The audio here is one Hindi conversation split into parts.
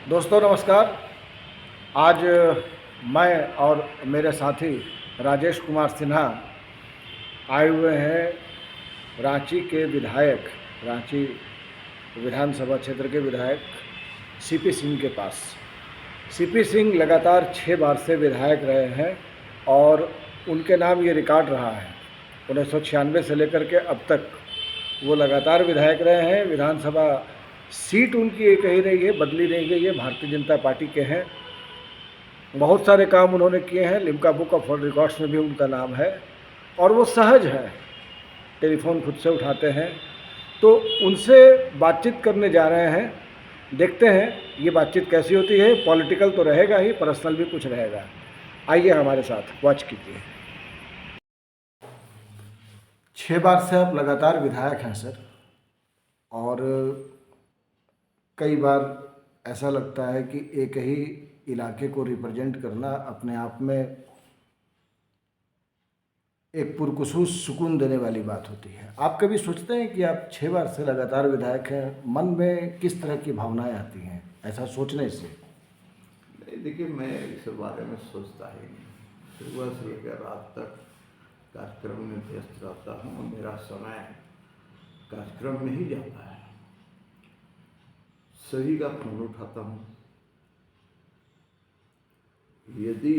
दोस्तों नमस्कार। आज मैं और मेरे साथी राजेश कुमार सिन्हा आए हुए हैं रांची के विधायक, रांची विधानसभा क्षेत्र के विधायक सीपी सिंह के पास। सीपी सिंह लगातार 6 बार से विधायक रहे हैं और उनके नाम ये रिकॉर्ड रहा है। 1996 से लेकर के अब तक वो लगातार विधायक रहे हैं। विधानसभा सीट उनकी एक ही रही है, बदली नहीं गई है, भारतीय जनता पार्टी के हैं। बहुत सारे काम उन्होंने किए हैं, Limca book of world records में भी उनका नाम है और वो सहज है, टेलीफोन खुद से उठाते हैं। तो उनसे बातचीत करने जा रहे हैं, देखते हैं ये बातचीत कैसी होती है। पॉलिटिकल तो रहेगा ही, पर्सनल भी कुछ रहेगा। आइए हमारे साथ वॉच कीजिए। 6 बार से आप लगातार विधायक हैं सर, और कई बार ऐसा लगता है कि एक ही इलाके को रिप्रेजेंट करना अपने आप में एक पुरखुसूस सुकून देने वाली बात होती है। आप कभी सोचते हैं कि आप 6 बार से लगातार विधायक हैं, मन में किस तरह की भावनाएं आती हैं ऐसा सोचने से? नहीं, देखिए, मैं इस बारे में सोचता ही नहीं। सुबह से लेकर रात तक कार्यक्रम में व्यस्त रहता हूँ और मेरा समय कार्यक्रम में ही जाता है। सभी का फोन उठाता हूँ। यदि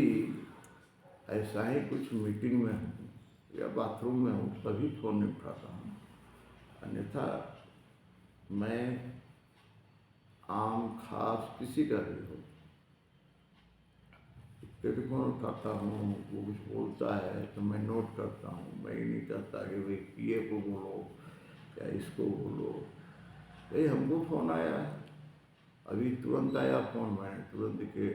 ऐसा ही कुछ मीटिंग में हूँ या बाथरूम में हूँ तभी फ़ोन नहीं उठाता हूँ, अन्यथा मैं आम खास किसी का भी हो टेलीफोन उठाता हूँ। वो कुछ बोलता है तो मैं नोट करता हूँ। मैं ये नहीं चाहता कि भाई पीए को बोलो या इसको बोलो। भाई हमको फ़ोन आया है, अभी तुरंत आया फ़ोन, मैंने तुरंत के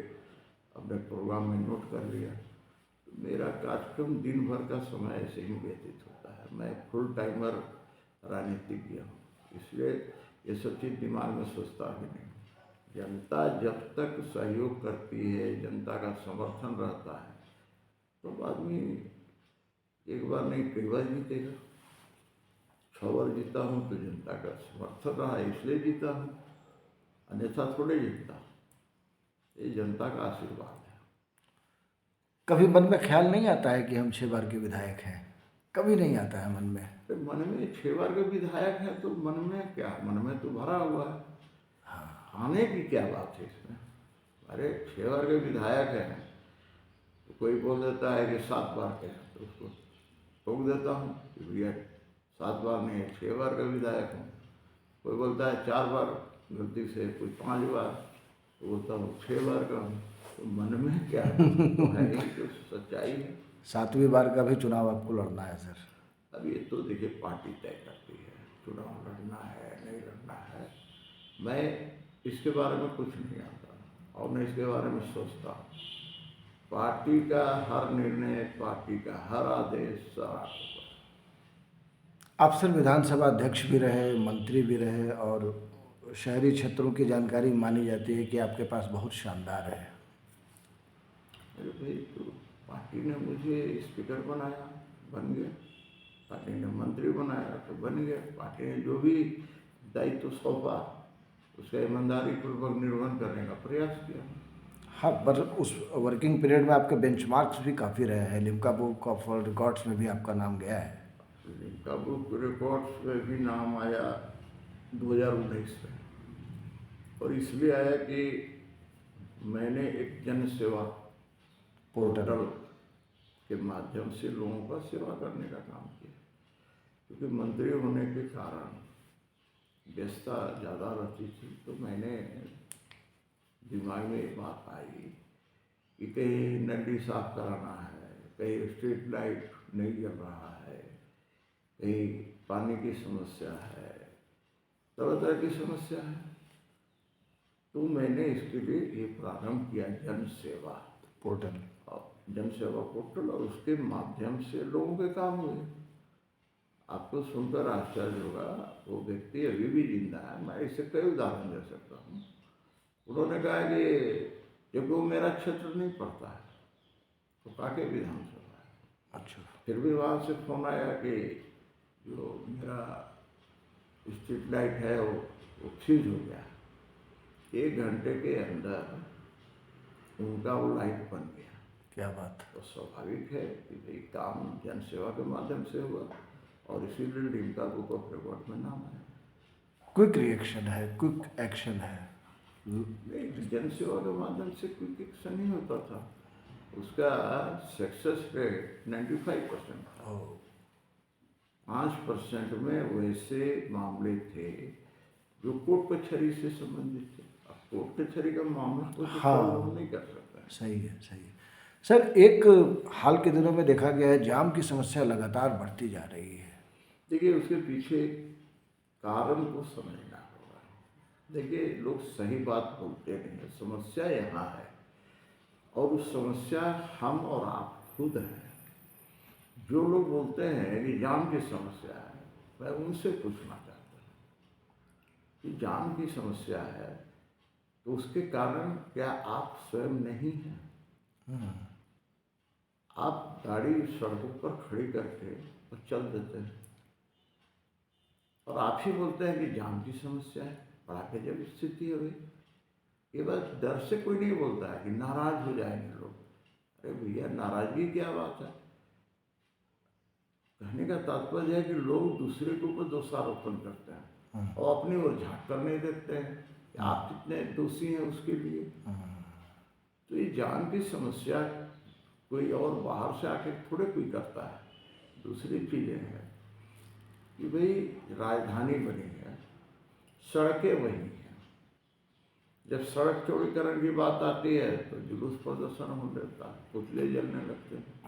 अपने प्रोग्राम में नोट कर लिया। तो मेरा कार्यक्रम दिन भर का समय ऐसे ही व्यतीत होता है। मैं फुल टाइमर राजनीतिज्ञ हूँ, इसलिए ये सब चीज़ दिमाग में सोचता भी नहीं। जनता जब तक सहयोग करती है, जनता का समर्थन रहता है, तो आदमी एक बार नहीं कई बार जीतेगा। 6 बार जीता हूँ तो जनता का समर्थन रहा इसलिए जीता हूँ, अन्यथा थोड़े जीतता। ये जनता का आशीर्वाद है। कभी मन में ख्याल नहीं आता है कि हम 6 बार के विधायक हैं? कभी नहीं आता है मन में? तो मन में 6 बार के विधायक है तो मन में क्या, मन में तो भरा हुआ है। आने की क्या बात है इसमें? अरे 6 बार के विधायक हैं तो कोई बोल देता है कि 7 बार के हैं तो उसको टोक देता हूँ कि भैया 7 बार नहीं है, 6 बार का विधायक हूँ। कोई बोलता है 4 बार गलती से, कोई 5 बार, तो बोलता हूँ 6 बार का हूँ। तो मन में क्या है, तो है ही तो सच्चाई है। 7वीं बार का भी चुनाव आपको लड़ना है सर? अब ये तो देखिए पार्टी तय करती है, चुनाव लड़ना है नहीं लड़ना है। मैं इसके बारे में कुछ नहीं आता और मैं इसके बारे में सोचता हूँ। पार्टी का हर निर्णय, पार्टी का हर आदेश सराहनीय होगा। आप सर विधानसभा अध्यक्ष भी रहे, मंत्री भी रहे, और शहरी क्षेत्रों की जानकारी मानी जाती है कि आपके पास बहुत शानदार है। अरे भाई, तो पार्टी ने मुझे स्पीकर बनाया, बन गया। पार्टी ने मंत्री बनाया तो बन गया। पार्टी ने जो भी दायित्व सौंपा उसका ईमानदारी पूर्वक निर्वहन करने का प्रयास किया। हाँ, पर उस वर्किंग पीरियड में आपके बेंचमार्क्स भी काफ़ी रहे हैं। Limca book of world records में भी आपका नाम गया है। लिम्का बुक रिकॉर्ड्स में भी नाम आया 2019 में, और इसलिए आया कि मैंने एक जन सेवा पोर्टल के माध्यम से लोगों का सेवा करने का काम किया। क्योंकि मंत्री होने के कारण व्यस्तता ज़्यादा रहती थी, तो मैंने दिमाग में ये बात आई कि कहीं नली साफ कराना है, कहीं स्ट्रीट लाइट नहीं जल रहा है, कहीं पानी की समस्या है, तरह तरह की समस्या है। तो मैंने इसके लिए ये प्रारंभ किया जन सेवा पोर्टल। और जन सेवा पोर्टल, और उसके माध्यम से लोगों के काम हुए। आपको सुनकर आश्चर्य होगा, वो व्यक्ति अभी भी जिंदा है। मैं इससे कई उदाहरण दे सकता हूँ। उन्होंने कहा कि जब वो मेरा क्षेत्र नहीं पड़ता है तो काके विधानसभा है। अच्छा। फिर भी वहाँ से फोन आया कि जो मेरा स्ट्रीट लाइट है वो फ्यूज हो गया। 1 घंटे के अंदर उनका वो लाइट बन गया। क्या बात। तो स्वाभाविक है कि भाई काम जन सेवा के माध्यम से हुआ और इसीलिए लिम्का बुक ऑफ रिकॉर्ड में नाम आया। क्विक रिएक्शन है, क्विक एक्शन है। नहीं, जन सेवा के माध्यम से क्विक एक्शन नहीं होता था। उसका सक्सेस रेट 95% था। 5% में वैसे मामले थे जो कोर्ट कचहरी से संबंधित थे। अब कोर्ट कचहरी का मामला को तो सॉल्व नहीं कर सकता है। सही है, सही है। सर, एक हाल के दिनों में देखा गया है जाम की समस्या लगातार बढ़ती जा रही है। देखिए, उसके पीछे कारण को समझना होगा। देखिए, लोग सही बात बोलते नहीं हैं। समस्या यहाँ है और उस समस्या हम और आप खुद हैं। जो लोग बोलते हैं कि जाम की समस्या है, मैं उनसे पूछना चाहता हूँ कि जाम की समस्या है तो उसके कारण क्या आप स्वयं नहीं हैं? आप गाड़ी सड़कों पर खड़ी करके और चल देते हैं और आप ही बोलते हैं कि जाम की समस्या है। बड़ा गजब स्थिति है भाई। ये बात डर से कोई नहीं बोलता है कि नाराज हो जाएंगे लोग। अरे भैया, नाराजगी क्या बात है? कहने का तात्पर्य है कि लोग दूसरे के ऊपर दोषारोपण करते हैं और अपनी ओर झाँक कर नहीं देखते हैं कि आप कितने दोषी हैं उसके लिए। तो ये जान की समस्या कोई और बाहर से आके थोड़े कोई करता है। दूसरी चीज़ें हैं कि भाई राजधानी बनी है, सड़कें वही हैं। जब सड़क चौड़ीकरण की बात आती है तो जुलूस प्रदर्शन हो जाता है, पुतले जलने लगते हैं।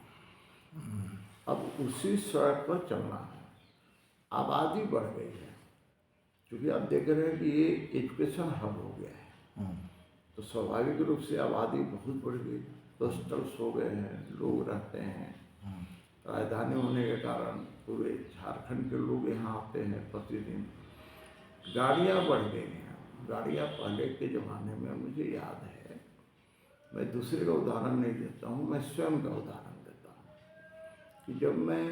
अब उसी सड़क पर चलना है। आबादी बढ़ गई है, क्योंकि आप देख रहे हैं कि ये एजुकेशन हब हो गया है, तो स्वाभाविक रूप से आबादी बहुत बढ़ गई। हॉस्टल्स हो गए हैं, लोग रहते हैं। राजधानी होने के कारण पूरे झारखंड के लोग यहाँ आते हैं प्रतिदिन। गाड़ियाँ बढ़ गई हैं। गाड़ियाँ पहले के ज़माने में, मुझे याद है, मैं दूसरे का उदाहरण नहीं देता हूँ, मैं स्वयं का उदाहरण देता हूँ कि जब मैं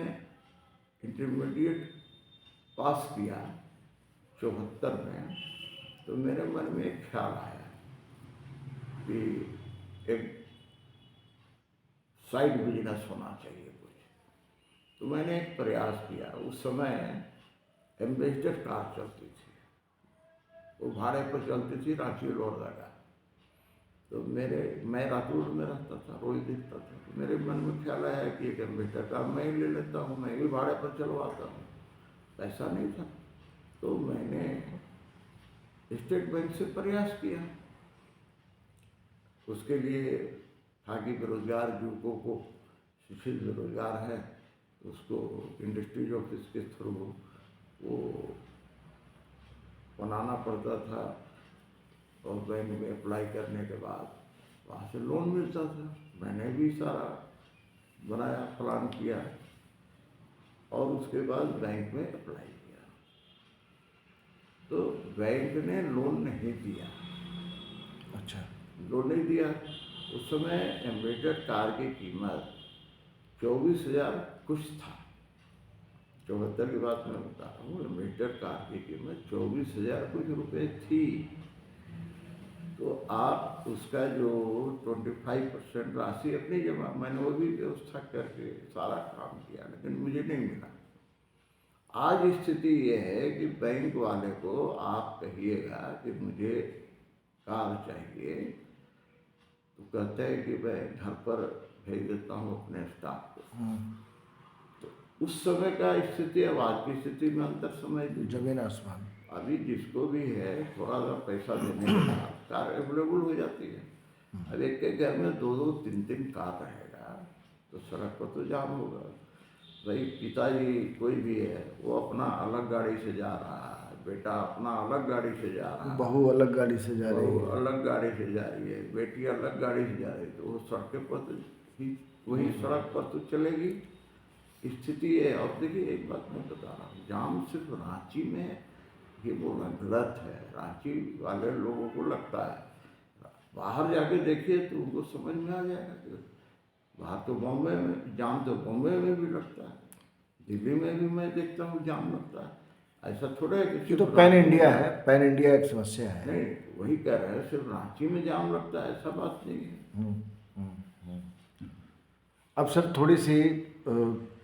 इंटरमीडिएट पास किया 74 में, तो मेरे मन में एक ख्याल आया कि एक साइड बिजनेस होना चाहिए कुछ। तो मैंने एक प्रयास किया। उस समय एम्बेसडर कार चलती थी, वो भाड़े पर चलती थी, रांची लोहरदगा। तो मैं रातूर में रहता था, रोज दिखता था। तो मेरे मन में ख्याल आया कि एक एम्बेसडर कार मैं ही ले लेता हूँ, मैं भी भाड़े पर चलवाता हूँ। पैसा नहीं था, तो मैंने स्टेट बैंक से प्रयास किया। उसके लिए था कि बेरोजगार युवकों को, शिक्षित बेरोजगार है, तो उसको इंडस्ट्रीज ऑफिस के थ्रू वो बनाना पड़ता था और बैंक में अप्लाई करने के बाद वहाँ से लोन मिलता था। मैंने भी सारा बनाया, प्लान किया और उसके बाद बैंक में अप्लाई किया। तो बैंक ने लोन नहीं दिया। अच्छा। लोन नहीं दिया। उस समय एम्बेसडर कार की कीमत 24,000 कुछ था। 74 की बात मैं बता रहा हूँ। एम्बेसडर कार की कीमत 24,000 कुछ रुपए थी। तो आप उसका जो 25% राशि अपनी जमा, मैंने वो भी व्यवस्था करके सारा काम किया, लेकिन मुझे नहीं मिला। आज स्थिति ये है कि बैंक वाले को आप कहिएगा कि मुझे कार चाहिए, तो कहते हैं कि मैं घर पर भेज देता हूँ अपने स्टाफ को। तो उस समय का स्थिति अब आज की स्थिति में अंतर समझ लीजिए, जमीन आसमान। अभी जिसको भी है थोड़ा सा पैसा देने के बाद कार अवेलेबल हो जाती है। अब एक के घर में 2-2, 3-3 कार रहेगा तो सड़क पर तो जाम होगा। भाई पिताजी कोई भी है, वो अपना अलग गाड़ी से जा रहा है, बेटा अपना अलग गाड़ी से जा रहा है, बहू अलग गाड़ी से जा रही बहू है, अलग गाड़ी से जा रही है, बेटी अलग गाड़ी से जा रही है, तो वो सड़क पर तो ही वही सड़क पर तो चलेगी। स्थिति है। और देखिए, एक बात मैं बता रहा हूँ, जाम सिर्फ रांची में ये बोलना गलत है। रांची वाले लोगों को लगता है, बाहर जाके देखिए तो उनको समझ में आ जाएगा कि बाहर तो बॉम्बे में जाम, तो बॉम्बे में भी लगता है, दिल्ली में भी मैं देखता हूँ जाम लगता है। ऐसा थोड़ा है कि ये तो सिर्फ पैन रांची में इंडिया जाम- है, पैन इंडिया एक समस्या है। नहीं, वही कह रहे हैं, सिर्फ रांची में जाम लगता है, ऐसा बात नहीं है। अब सर थोड़ी सी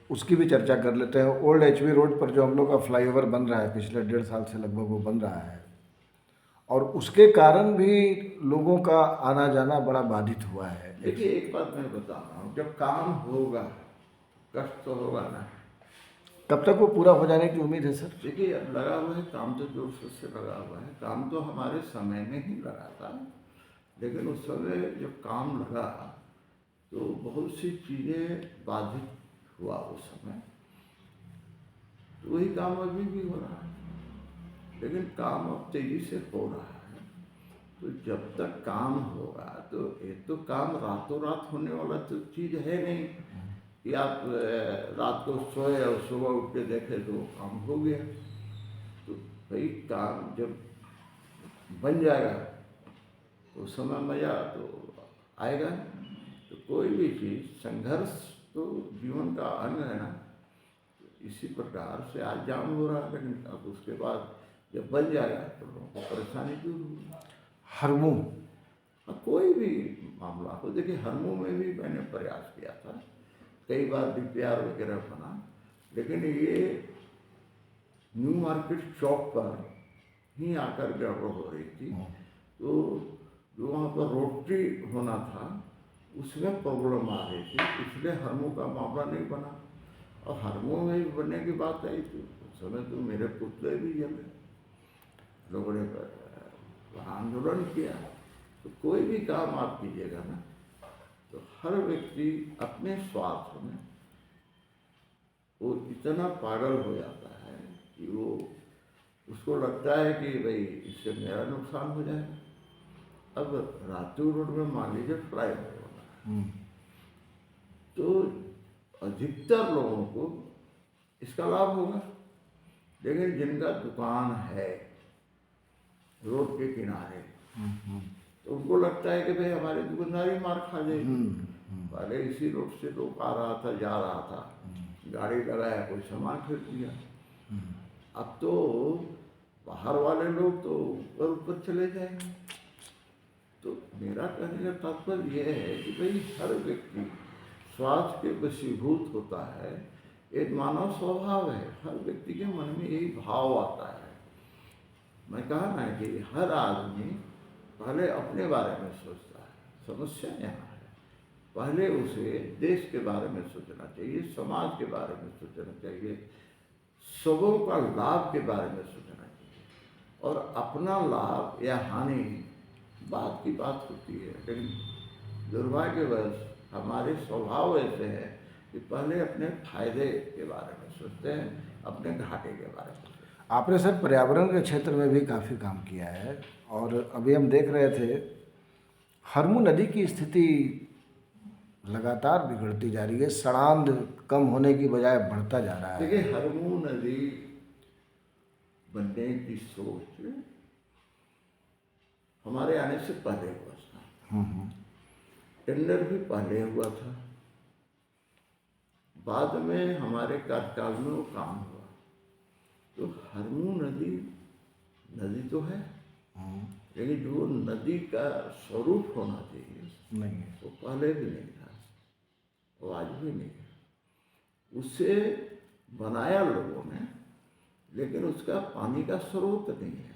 उसकी भी चर्चा कर लेते हैं। ओल्ड एचवी रोड पर जो हम लोग का फ्लाईओवर बन रहा है, पिछले 1.5 साल से लगभग वो बन रहा है, और उसके कारण भी लोगों का आना जाना बड़ा बाधित हुआ है। देखिए, एक बात मैं बता रहा हूँ, जब काम होगा कष्ट तो होगा ना। कब तक वो पूरा हो जाने की उम्मीद है सर? देखिए, अब लगा हुआ है काम, तो जोर शोर से लगा हुआ है काम, तो हमारे समय में ही लगा था। लेकिन उस समय जब काम लगा तो बहुत सी चीज़ें बाधित हुआ उस समय, तो वही काम अभी भी हो रहा है। लेकिन काम अब तेजी से हो रहा है। तो जब तक काम होगा, तो ये तो काम रातों रात होने वाला तो चीज़ है नहीं कि आप रात को सोए और सुबह उठ के देखें तो काम हो गया। तो भाई काम जब बन जाएगा तो समय मजा तो आएगा। तो कोई भी चीज़, संघर्ष तो जीवन का अंग है ना। तो इसी प्रकार से आज जाम हो रहा है, लेकिन अब उसके बाद जब बन जाएगा तो लोगों को परेशानी दूर होगी। हरमू कोई भी मामला हो, देखिए हरमू में भी मैंने प्रयास किया था, कई बार डीपीआर वगैरह बना, लेकिन ये न्यू मार्केट चौक पर ही आकर गड़बड़ हो रही थी। तो जो वहाँ पर रोटरी होना था उसमें प्रॉब्लम आ रही थी, इसलिए हरमू का मामला नहीं बना। और हरमू में भी बनने की बात आई थी, उस समय तो मेरे पुतले भी जले, लोगों ने वहाँ आंदोलन किया। तो कोई भी काम आप कीजिएगा ना, तो हर व्यक्ति अपने स्वार्थ में वो इतना पागल हो जाता है कि वो उसको लगता है कि भाई इससे मेरा नुकसान हो जाएगा। अब रातू रोड में मान लीजिए फ्लाईओवर बना है, तो अधिकतर लोगों को इसका लाभ होगा, लेकिन जिनका दुकान है रोड के किनारे, तो उनको लगता है कि भाई हमारी दुकानदारी मार खा जाएगी। पहले इसी रोड से लोग आ रहा था, जा रहा था, गाड़ी लगाया, कोई सामान खरीद लिया। अब तो बाहर वाले लोग तो ऊपर ऊपर चले जाएंगे। तो मेरा कहने का तात्पर्य यह है कि भाई हर व्यक्ति स्वार्थ के वशीभूत होता है। एक मानव स्वभाव है, हर व्यक्ति के मन में यही भाव आता है। मैं कहा ना कि हर आदमी पहले अपने बारे में सोचता है। समस्या यहाँ है, पहले उसे देश के बारे में सोचना चाहिए, समाज के बारे में सोचना चाहिए, सबों का लाभ के बारे में सोचना चाहिए। और अपना लाभ या हानि बात की बात होती है, लेकिन दुर्भाग्यवश हमारे स्वभाव ऐसे हैं कि पहले अपने फायदे के बारे में सोचते हैं, अपने घाटे के बारे में। आपने सर पर्यावरण के क्षेत्र में भी काफ़ी काम किया है, और अभी हम देख रहे थे हरमू नदी की स्थिति लगातार बिगड़ती जा रही है, सड़ांध कम होने की बजाय बढ़ता जा रहा है। देखिए, हरमू नदी बनने की सोच हमारे आने से पहले हुआ था। टेंडर भी पहले हुआ था, बाद में हमारे कार्यकाल में वो काम हुआ। तो हरमू नदी तो है, लेकिन जो नदी का स्वरूप होना चाहिए नहीं है, वो पहले भी नहीं था, वो आज भी नहीं है। उसे बनाया लोगों ने, लेकिन उसका पानी का स्रोत नहीं है,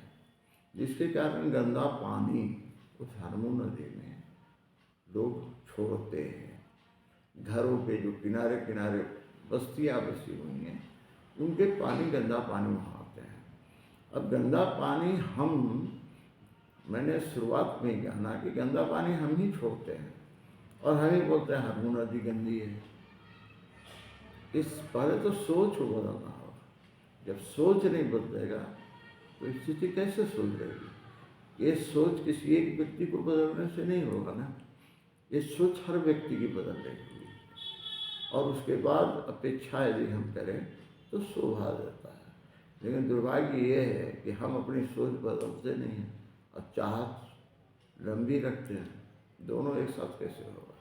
जिसके कारण गंदा पानी उस हरमू नदी में लोग छोड़ते हैं। घरों के जो किनारे किनारे बस्तियाँ बसी हुई हैं, उनके पानी, गंदा पानी वहाँ आते हैं। अब गंदा पानी मैंने शुरुआत में ही जाना कि गंदा पानी हम ही छोड़ते हैं, और हम ही बोलते हैं हरमू नदी गंदी है। पहले तो सोच बदलना होगा। जब सोच नहीं बदलेगा तो स्थिति कैसे सुधरेगी? ये सोच किसी एक व्यक्ति को बदलने से नहीं होगा ना, ये सोच हर व्यक्ति की बदलने की, और उसके बाद अपेक्षा यदि हम करें तो शोभा देता है। लेकिन दुर्भाग्य ये है कि हम अपनी सोच बदलते नहीं हैं और चाहत लंबी रखते हैं। दोनों एक साथ कैसे होगा?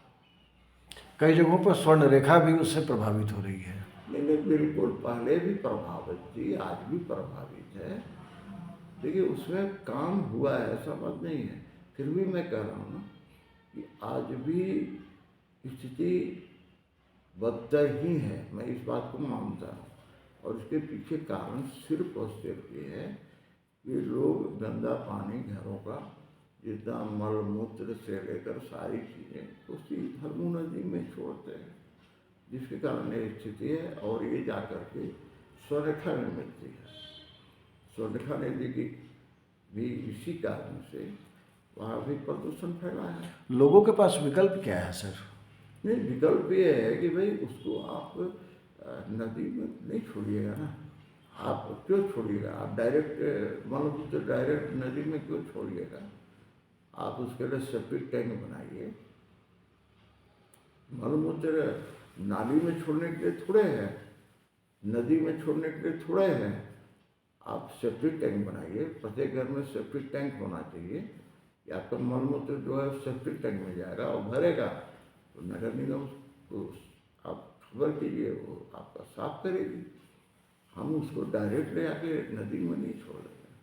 कई जगहों पर स्वर्ण रेखा भी उससे प्रभावित हो रही है। नहीं नहीं, बिल्कुल पहले भी प्रभावित थी, आज भी प्रभावित है। देखिए उसमें काम हुआ है, ऐसा बात नहीं है। फिर भी मैं कह रहा हूँ कि आज भी स्थिति बदतर ही है, मैं इस बात को मानता हूँ। और इसके पीछे कारण सिर्फ और सिर्फ ये है कि लोग गंदा पानी घरों का, जितना मल मूत्र से लेकर सारी चीज़ें उसी हरमू नदी में छोड़ते हैं, जिसके कारण ये स्थिति है। और ये जा कर के स्वर्णरेखा में मिलती है। स्वर्णरेखा नदी की भी इसी कारण से वहाँ भी प्रदूषण फैला है। लोगों के पास विकल्प क्या है सर? नहीं, विकल्प ये है कि भाई उसको आप नदी में नहीं छोड़िएगा ना। आप क्यों छोड़िएगा? आप डायरेक्ट मतलब तो डायरेक्ट नदी में क्यों छोड़िएगा? आप उसके लिए सेप्टिक टैंक बनाइए। मलमूत्र नाली में छोड़ने के लिए थोड़े है, नदी में छोड़ने के लिए थोड़े है। आप सेप्टिक टैंक बनाइए, प्रत्येक घर में सेप्टिक टैंक होना चाहिए कि आपका मलमूत्र जो है सेप्टिक टैंक में जाएगा और भरेगा तो नगर निगम को आप खबर कीजिए, वो आपका साफ करेगी। हम उसको डायरेक्ट ले आके नदी में नहीं छोड़ देंगे।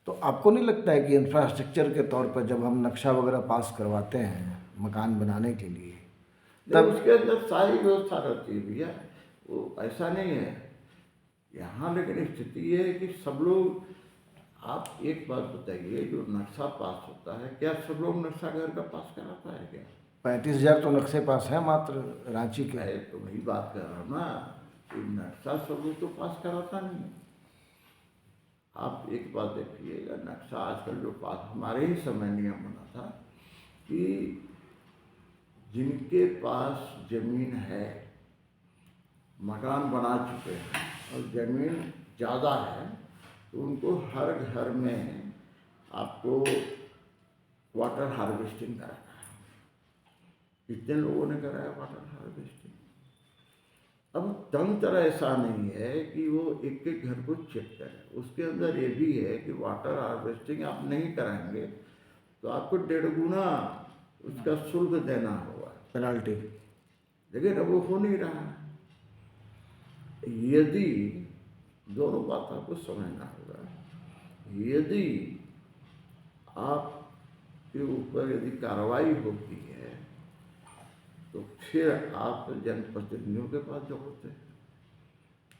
तो आपको नहीं लगता है कि इंफ्रास्ट्रक्चर के तौर पर जब हम नक्शा वगैरह पास करवाते हैं मकान बनाने के लिए, तब उसके अंदर सारी व्यवस्था रहती है भैया, वो ऐसा नहीं है यहाँ। लेकिन स्थिति ये है कि सब लोग, आप एक बात बताइए, जो नक्शा पास होता है, क्या सब लोग नक्शा घर का पास कराता है क्या? 35,000 तो नक्शे पास है मात्र रांची के। मैं तो वही बात कर रहा हूँ ना कि नक्शा सब लोग तो पास कराता नहीं। आप एक बात देखिएगा, नक्शा आजकल जो पास, हमारे ही समय नियम बना था कि जिनके पास जमीन है, मकान बना चुके हैं और जमीन ज़्यादा है, तो उनको हर घर में आपको वाटर हार्वेस्टिंग कराना है। कितने लोगों ने कराया वाटर हार्वेस्टिंग? अब तंत्र ऐसा नहीं है कि वो एक एक घर को चेक करे। उसके अंदर ये भी है कि वाटर हार्वेस्टिंग आप नहीं कराएंगे तो आपको 1.5 गुना उसका शुल्क देना होगा, पेनाल्टी। लेकिन अब वो हो नहीं रहा है। यदि दोनों बात आपको समझना होगा, यदि आपके ऊपर यदि कार्रवाई होती है तो फिर आप जनप्रतिनिधियों के पास दौड़ते हैं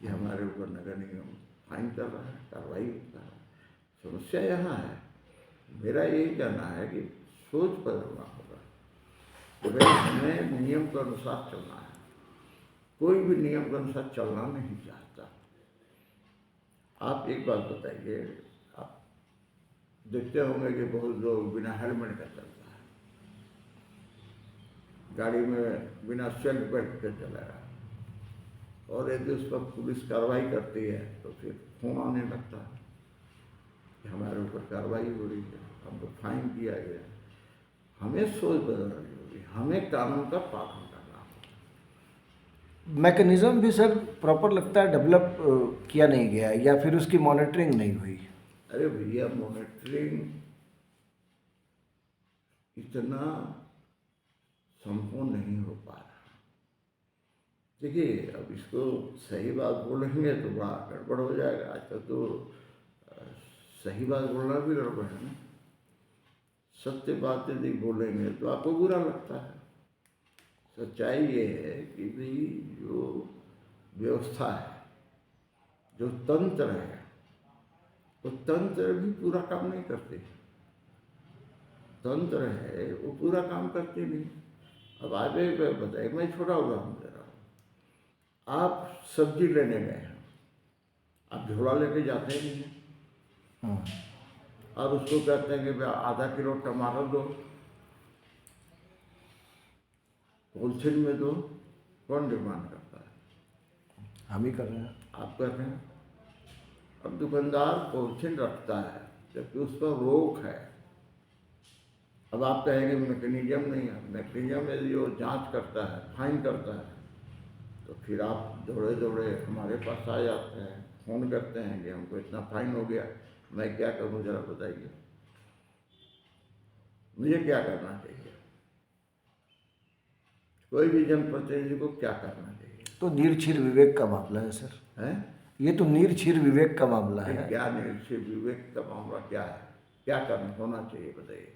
कि हमारे ऊपर नगर निगम फाइन कर रहा है, कार्रवाई कर रहा है। समस्या यहाँ है। मेरा यही कहना है कि सोच बदलना होगा कि भाई हमें नियम के अनुसार चलना है। कोई भी नियम के अनुसार चलना नहीं चाहता। आप एक बात बताइए, आप देखते होंगे कि बहुत लोग बिना हेलमेट का चलता है, गाड़ी में बिना सेल्फ बेल्ट के चलाया, और यदि उस पर पुलिस कार्रवाई करती है तो फिर फोन आने लगता है कि हमारे ऊपर कार्रवाई हो रही है, हमको फाइन किया गया। हमें सोच बदलनी होगी, हमें कानून का पालन करना होगा। मैकेनिज्म भी सर प्रॉपर लगता है डेवलप किया नहीं गया, या फिर उसकी मॉनिटरिंग नहीं हुई। अरे भैया, मॉनिटरिंग इतना संपूर्ण नहीं हो पा रहा। देखिए, अब इसको सही बात बोलेंगे तो बड़ा गड़बड़ हो जाएगा। आजकल तो सही बात बोलना भी गड़बड़ है ना। सत्य बात यदि बोलेंगे तो आपको बुरा लगता है। सच्चाई ये है कि भाई जो व्यवस्था है, जो तंत्र है, वो तंत्र भी पूरा काम नहीं करते। तंत्र है वो पूरा काम करते नहीं। अब आगे बताइए, मैं छोटा उदाहरण दे रहा हूँ। आप सब्जी लेने गए हैं, आप झोला लेके जाते ही नहीं, और उसको कहते हैं कि भाई आधा किलो टमाटर दो, होलसेल में दो। कौन डिमांड करता है? हम ही कर रहे हैं। आप कर रहे हैं। अब दुकानदार पॉलिथीन रखता है जबकि उस पर रोक है। अब आप कहेंगे मैकेनिज्म नहीं है। मैकेनिज्म यदि वो जांच करता है, फाइन करता है, तो फिर आप दौड़े दौड़े हमारे पास आ जाते हैं, फ़ोन करते हैं कि हमको इतना फाइन हो गया, मैं क्या करूं, जरा बताइए मुझे क्या करना चाहिए? कोई भी जनप्रतिनिधि को क्या करना चाहिए? तो नीरछीर विवेक का मामला है सर, हैं? ये तो नीरछीर विवेक का मामला ये है। क्या निश्चय विवेक का मामला क्या है? क्या करना होना चाहिए बताइए।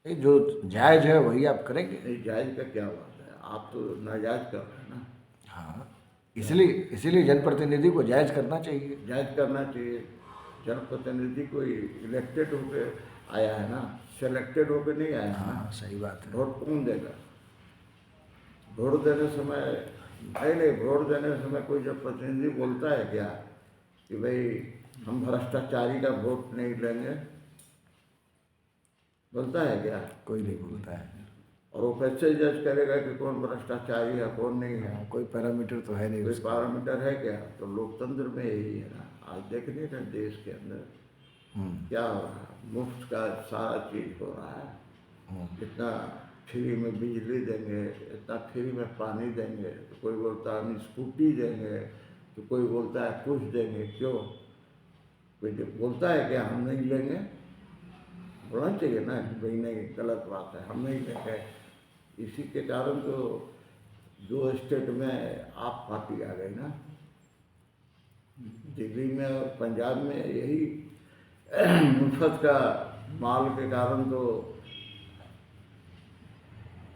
ये जो जायज़ है वही आप करेंगे। नहीं, जायज़ का क्या बात है? आप तो नाजायज़ कर रहे हैं ना। हाँ, इसलिए जनप्रतिनिधि को जायज़ करना चाहिए। जायज़ करना चाहिए। जनप्रतिनिधि कोई इलेक्टेड होकर आया है ना, सेलेक्टेड होकर नहीं आया है ना। हाँ, सही बात है। वोट कौन देगा? वोट देने समय नहीं, वोट देने समय कोई जब प्रतिनिधि बोलता है क्या कि भाई हम भ्रष्टाचारी का वोट नहीं लेंगे? बोलता है क्या? कोई नहीं बोलता है। और वो कैसे जज करेगा कि कौन भ्रष्टाचारी है कौन नहीं है? हाँ, कोई पैरामीटर तो है नहीं कोई उसका। पैरामीटर है क्या? तो लोकतंत्र में यही है ना। आज देख नहीं रहे देश के अंदर क्या हो रहा है? मुफ्त का सारा चीज हो रहा है। इतना फ्री में बिजली देंगे, इतना फ्री में पानी देंगे, तो कोई बोलता है हम स्कूटी देंगे, तो कोई बोलता है कुछ देंगे। क्यों? कोई बोलता है कि हम नहीं लेंगे? बोलना चाहिए ना कि भाई नहीं, गलत बात है, हम नहीं लेंगे। इसी के कारण तो 2 स्टेट में आप पार्टी आ गई ना, दिल्ली में और पंजाब में। यही मुफ्त का माल के कारण तो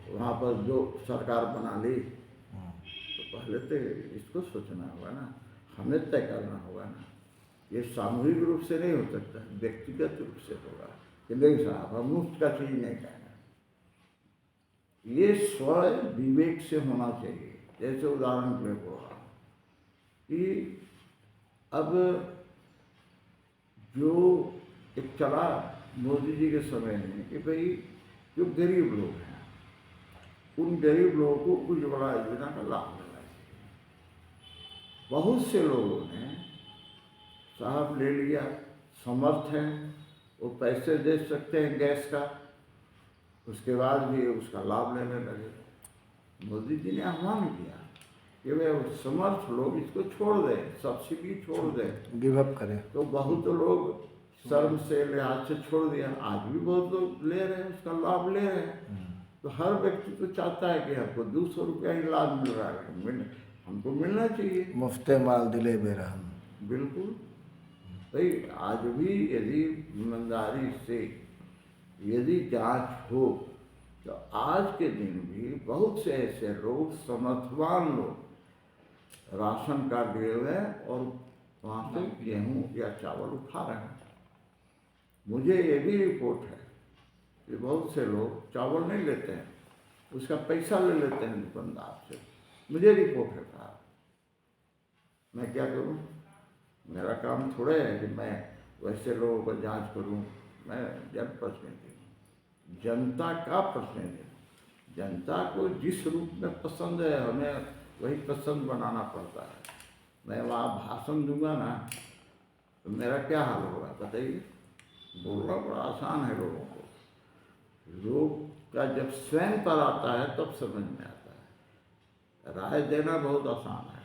वहाँ पर जो सरकार बना ली। तो पहले तो इसको सोचना होगा ना, हमें तय करना होगा ना। ये सामूहिक रूप से नहीं हो सकता, व्यक्तिगत रूप से होगा कि नहीं साहब हम मुफ्त का चीज़ नहीं खाएंगे। ये स्व विवेक से होना चाहिए। जैसे उदाहरण के लिए बोला कि अब जो एक चला मोदी जी के समय में कि भाई जो गरीब लोग हैं उन गरीब लोगों को उज्ज्वला योजना का लाभ मिलना चाहिए। बहुत से लोगों ने साहब ले लिया, समर्थ हैं, वो पैसे दे सकते हैं गैस का, उसके बाद भी उसका लाभ लेने लगे। मोदी जी ने आह्वान किया कि वे समर्थ लोग इसको छोड़ दें, सब्सिडी छोड़ दें, गिव अप करें। तो बहुत लोग शर्म से लिहाज से छोड़ दिया। आज भी बहुत लोग ले रहे हैं, उसका लाभ ले रहे हैं। तो हर व्यक्ति तो चाहता है कि हमको 200 रुपया ही लाभ मिल रहा है, हमको मिलना चाहिए। मुफ्ते माल दिले बेरहम। बिल्कुल भाई, आज भी यदि ईमानदारी से यदि जांच हो तो आज के दिन भी बहुत से ऐसे लोग, समर्थवान लोग राशन कार्ड लिए हुए हैं और वहाँ से गेहूँ या चावल उठा रहे हैं। मुझे ये भी रिपोर्ट है कि बहुत से लोग चावल नहीं लेते हैं, उसका पैसा ले लेते हैं दुकानदार से। मुझे रिपोर्ट है साहब, मैं क्या करूं? मेरा काम थोड़े है कि मैं वैसे लोगों को जांच करूं। मैं जनप्रतिनिधि हूं, जनता का प्रतिनिधि हूं। जनता को जिस रूप में पसंद है हमें वही पसंद बनाना पड़ता है। मैं वहाँ भाषण दूंगा ना तो मेरा क्या हाल होगा बताइए? बोलना बड़ा आसान है लोगों को, लोग का जब स्वयं पर आता है तब समझ में आता है। राय देना बहुत आसान है,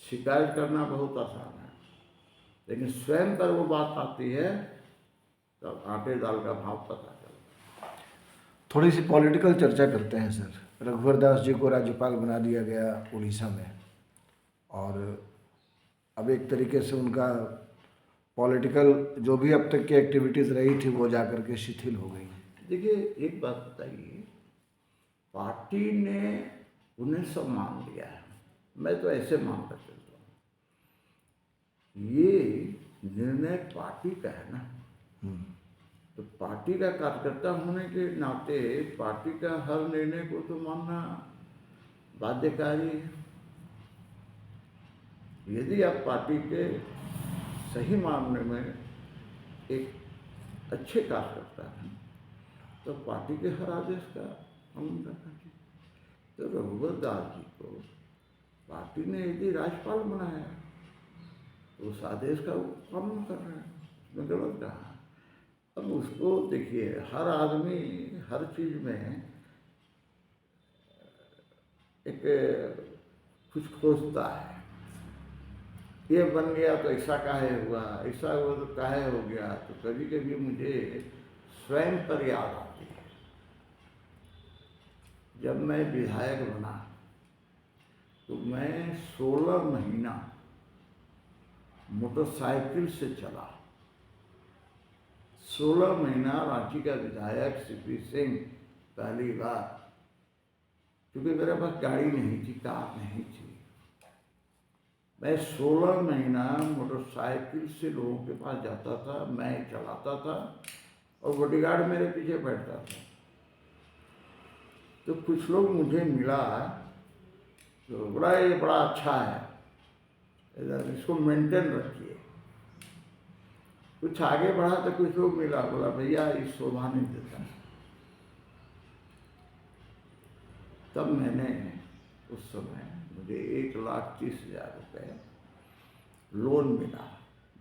शिकायत करना बहुत आसान है, लेकिन स्वयं पर वो बात आती है तब आटे दाल का भाव पता चलता है। थोड़ी सी पॉलिटिकल चर्चा करते हैं सर। रघुवर दास जी को राज्यपाल बना दिया गया उड़ीसा में, और अब एक तरीके से उनका पॉलिटिकल जो भी अब तक की एक्टिविटीज़ रही थी वो जाकर के शिथिल हो गई। देखिए एक बात बताइए, पार्टी ने उन्हें सब मान लिया है, मैं तो ऐसे मानकर चलता हूँ। ये निर्णय पार्टी का है ना, तो पार्टी का कार्यकर्ता होने के नाते पार्टी का हर निर्णय को तो मानना बाध्यकारी है। यदि आप पार्टी के सही मामले में एक अच्छे कार्यकर्ता हैं तो पार्टी के हर आदेश का अमल करना चाहिए। तो रघुवर दास जी को पार्टी ने यदि राज्यपाल बनाया तो उस आदेश का वो पालन कर रहे हैं, उसमें गलत कहा। अब उसको देखिए, हर आदमी हर चीज़ में एक कुछ खोजता है। ये बन गया तो ऐसा काहे हुआ, ऐसा हुआ तो काहे हो गया। तो कभी कभी मुझे स्वयं पर याद आती है। जब मैं विधायक बना तो मैं 16 महीना मोटरसाइकिल से चला। 16 महीना रांची का विधायक सीपी सिंह पहली बार, क्योंकि मेरे पास गाड़ी नहीं थी, कार नहीं थी, मैं 16 महीना मोटरसाइकिल से लोगों के पास जाता था, मैं चलाता था और बॉडीगार्ड मेरे पीछे बैठता था। तो कुछ लोग मुझे मिला तो बोला ये बड़ा अच्छा है, इसको मेंटेन रखिए। कुछ आगे बढ़ा तो कुछ लोग मिला, बोला भैया इस शोभा नहीं देता। तब मैंने उस समय मुझे 1,30,000 रुपये लोन मिला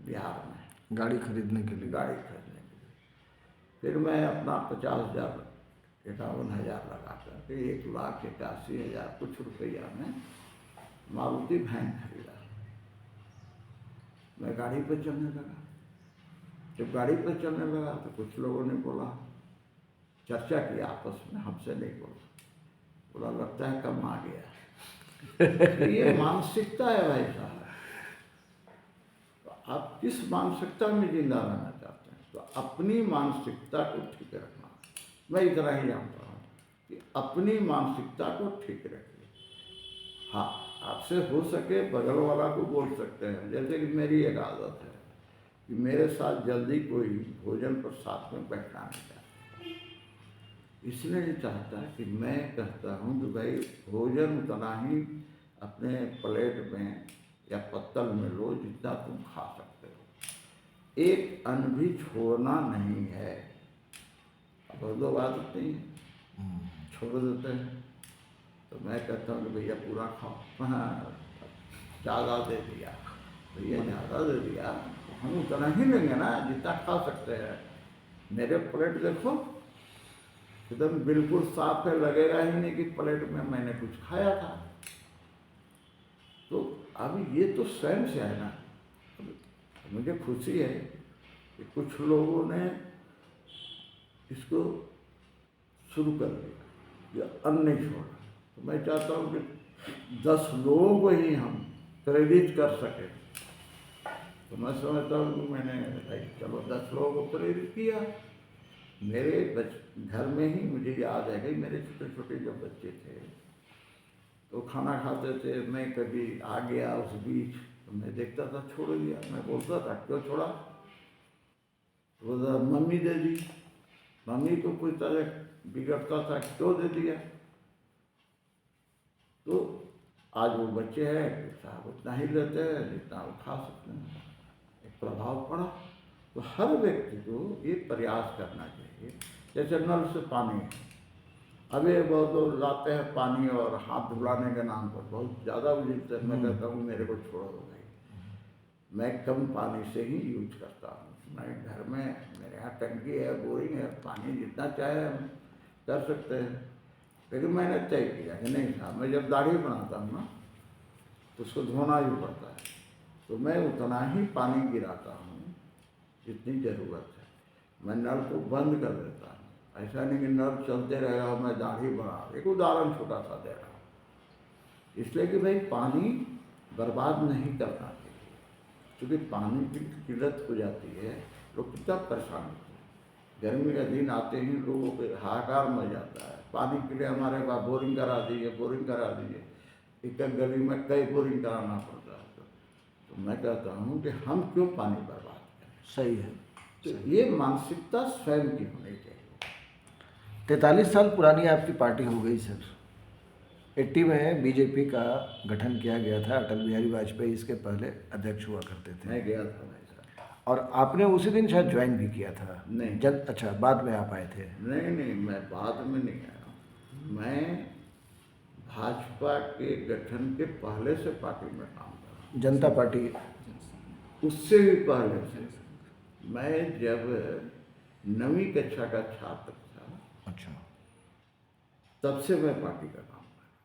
बिहार में गाड़ी खरीदने के लिए। गाड़ी खरीदने के लिए। फिर मैं अपना 50,000 51,000 लगा करके 1,81,000 कुछ रुपया में मारुति वैन खरीदा। मैं गाड़ी पर चलने लगा। जब गाड़ी पर चलने लगा तो कुछ लोगों ने बोला, चर्चा की आपस में, हमसे नहीं बोला लगता है कम आ गया। तो ये मानसिकता है भाई साहब। तो आप किस मानसिकता में जिंदा रहना चाहते हैं, तो अपनी मानसिकता को ठीक रखना। मैं इतना ही जानता हूँ कि अपनी मानसिकता को ठीक रखिए। हाँ, आपसे हो सके बगल वाला को बोल सकते हैं। जैसे कि मेरी एक आदत है कि मेरे साथ जल्दी कोई भोजन पर साथ में बैठना नहीं चाहता। इसलिए नहीं चाहता कि मैं कहता हूँ कि भाई भोजन उतना ही अपने प्लेट में या पत्तल में लो जितना तुम खा सकते हो, एक अन्न भी छोड़ना नहीं है। अब लोग आदत नहीं है, छोड़ देते हैं। तो मैं कहता हूँ कि भैया पूरा खाओ। हाँ, ज़्यादा दे दिया भैया, ज़्यादा दे दिया, हम उतना ही लेंगे ना जितना खा सकते हैं। मेरे प्लेट देखो एकदम बिल्कुल साफ है, लगेगा ही नहीं कि प्लेट में मैंने कुछ खाया था। तो अब ये तो स्वयं से है ना। मुझे खुशी है कि कुछ लोगों ने इसको शुरू कर दिया, ये अन्न नहीं छोड़ा। तो मैं चाहता हूँ कि 10 लोगों को ही हम प्रेरित कर सकें। तो मैं समझता हूँ कि मैंने भाई चलो 10 लोगों को प्रेरित किया। मेरे घर में ही मुझे याद है कि मेरे छोटे छोटे जब बच्चे थे तो खाना खाते थे, मैं कभी आ गया उस बीच तो मैं देखता था छोड़ दिया। मैं बोलता था क्यों छोड़ा, बोलता मम्मी दे दी। मम्मी को कोई तरह बिगड़ता था, क्यों दे दिया। तो आज वो बच्चे हैं साहब उतना ही लेते हैं जितना वो खा सकते हैं। एक प्रभाव पड़ा। तो हर व्यक्ति को ये प्रयास करना चाहिए। जैसे नल से पानी है, अभी बहुत लोग लाते हैं पानी और हाथ धुलाने के नाम पर बहुत ज़्यादा उजलते हैं। मैं कहता हूँ मेरे को छोड़ दो भाई, मैं कम पानी से ही यूज करता हूँ। मैं घर में मेरे यहाँ टंकी है, बोरिंग है, पानी जितना चाहे हम कर सकते हैं। लेकिन मैंने तय किया कि नहीं साहब, मैं जब दाढ़ी बनाता हूँ ना तो उसको धोना ही पड़ता है, तो मैं उतना ही पानी गिराता हूँ जितनी ज़रूरत है। मैं नल को बंद कर देता हूँ। ऐसा नहीं कि नल चलते रहेगा और मैं दाढ़ी बढ़ा। एक उदाहरण छोटा सा दे रहा हूँ, इसलिए कि भाई पानी बर्बाद नहीं करना चाहिए, क्योंकि पानी की किल्लत हो जाती है, लोग कितना परेशान होते हैं। गर्मी का दिन आते ही लोगों के हाहाकार मच जाता है। पानी के लिए हमारे पास बोरिंग करा दीजिए, बोरिंग करा दीजिए। एक गली में कई बोरिंग कराना पड़ता है। तो मैं कहता हूँ कि हम क्यों पानी बर्बाद करें। सही है। तो ये मानसिकता स्वयं की होनी चाहिए। 43 साल पुरानी आपकी पार्टी हो गई सर। 80 में बीजेपी का गठन किया गया था। अटल बिहारी वाजपेयी इसके पहले अध्यक्ष हुआ करते थे। मैं गया था भाई साहब। और आपने उसी दिन शायद ज्वाइन भी किया था। नहीं। अच्छा, बाद में आप आए थे। नहीं, मैं बाद में नहीं आया। मैं भाजपा के गठन के पहले से पार्टी में काम कर रहा हूँ। जनता पार्टी। उससे भी पहले से मैं जब 9वीं कक्षा का छात्र था, अच्छा, तब से मैं पार्टी का काम कर रहा हूँ,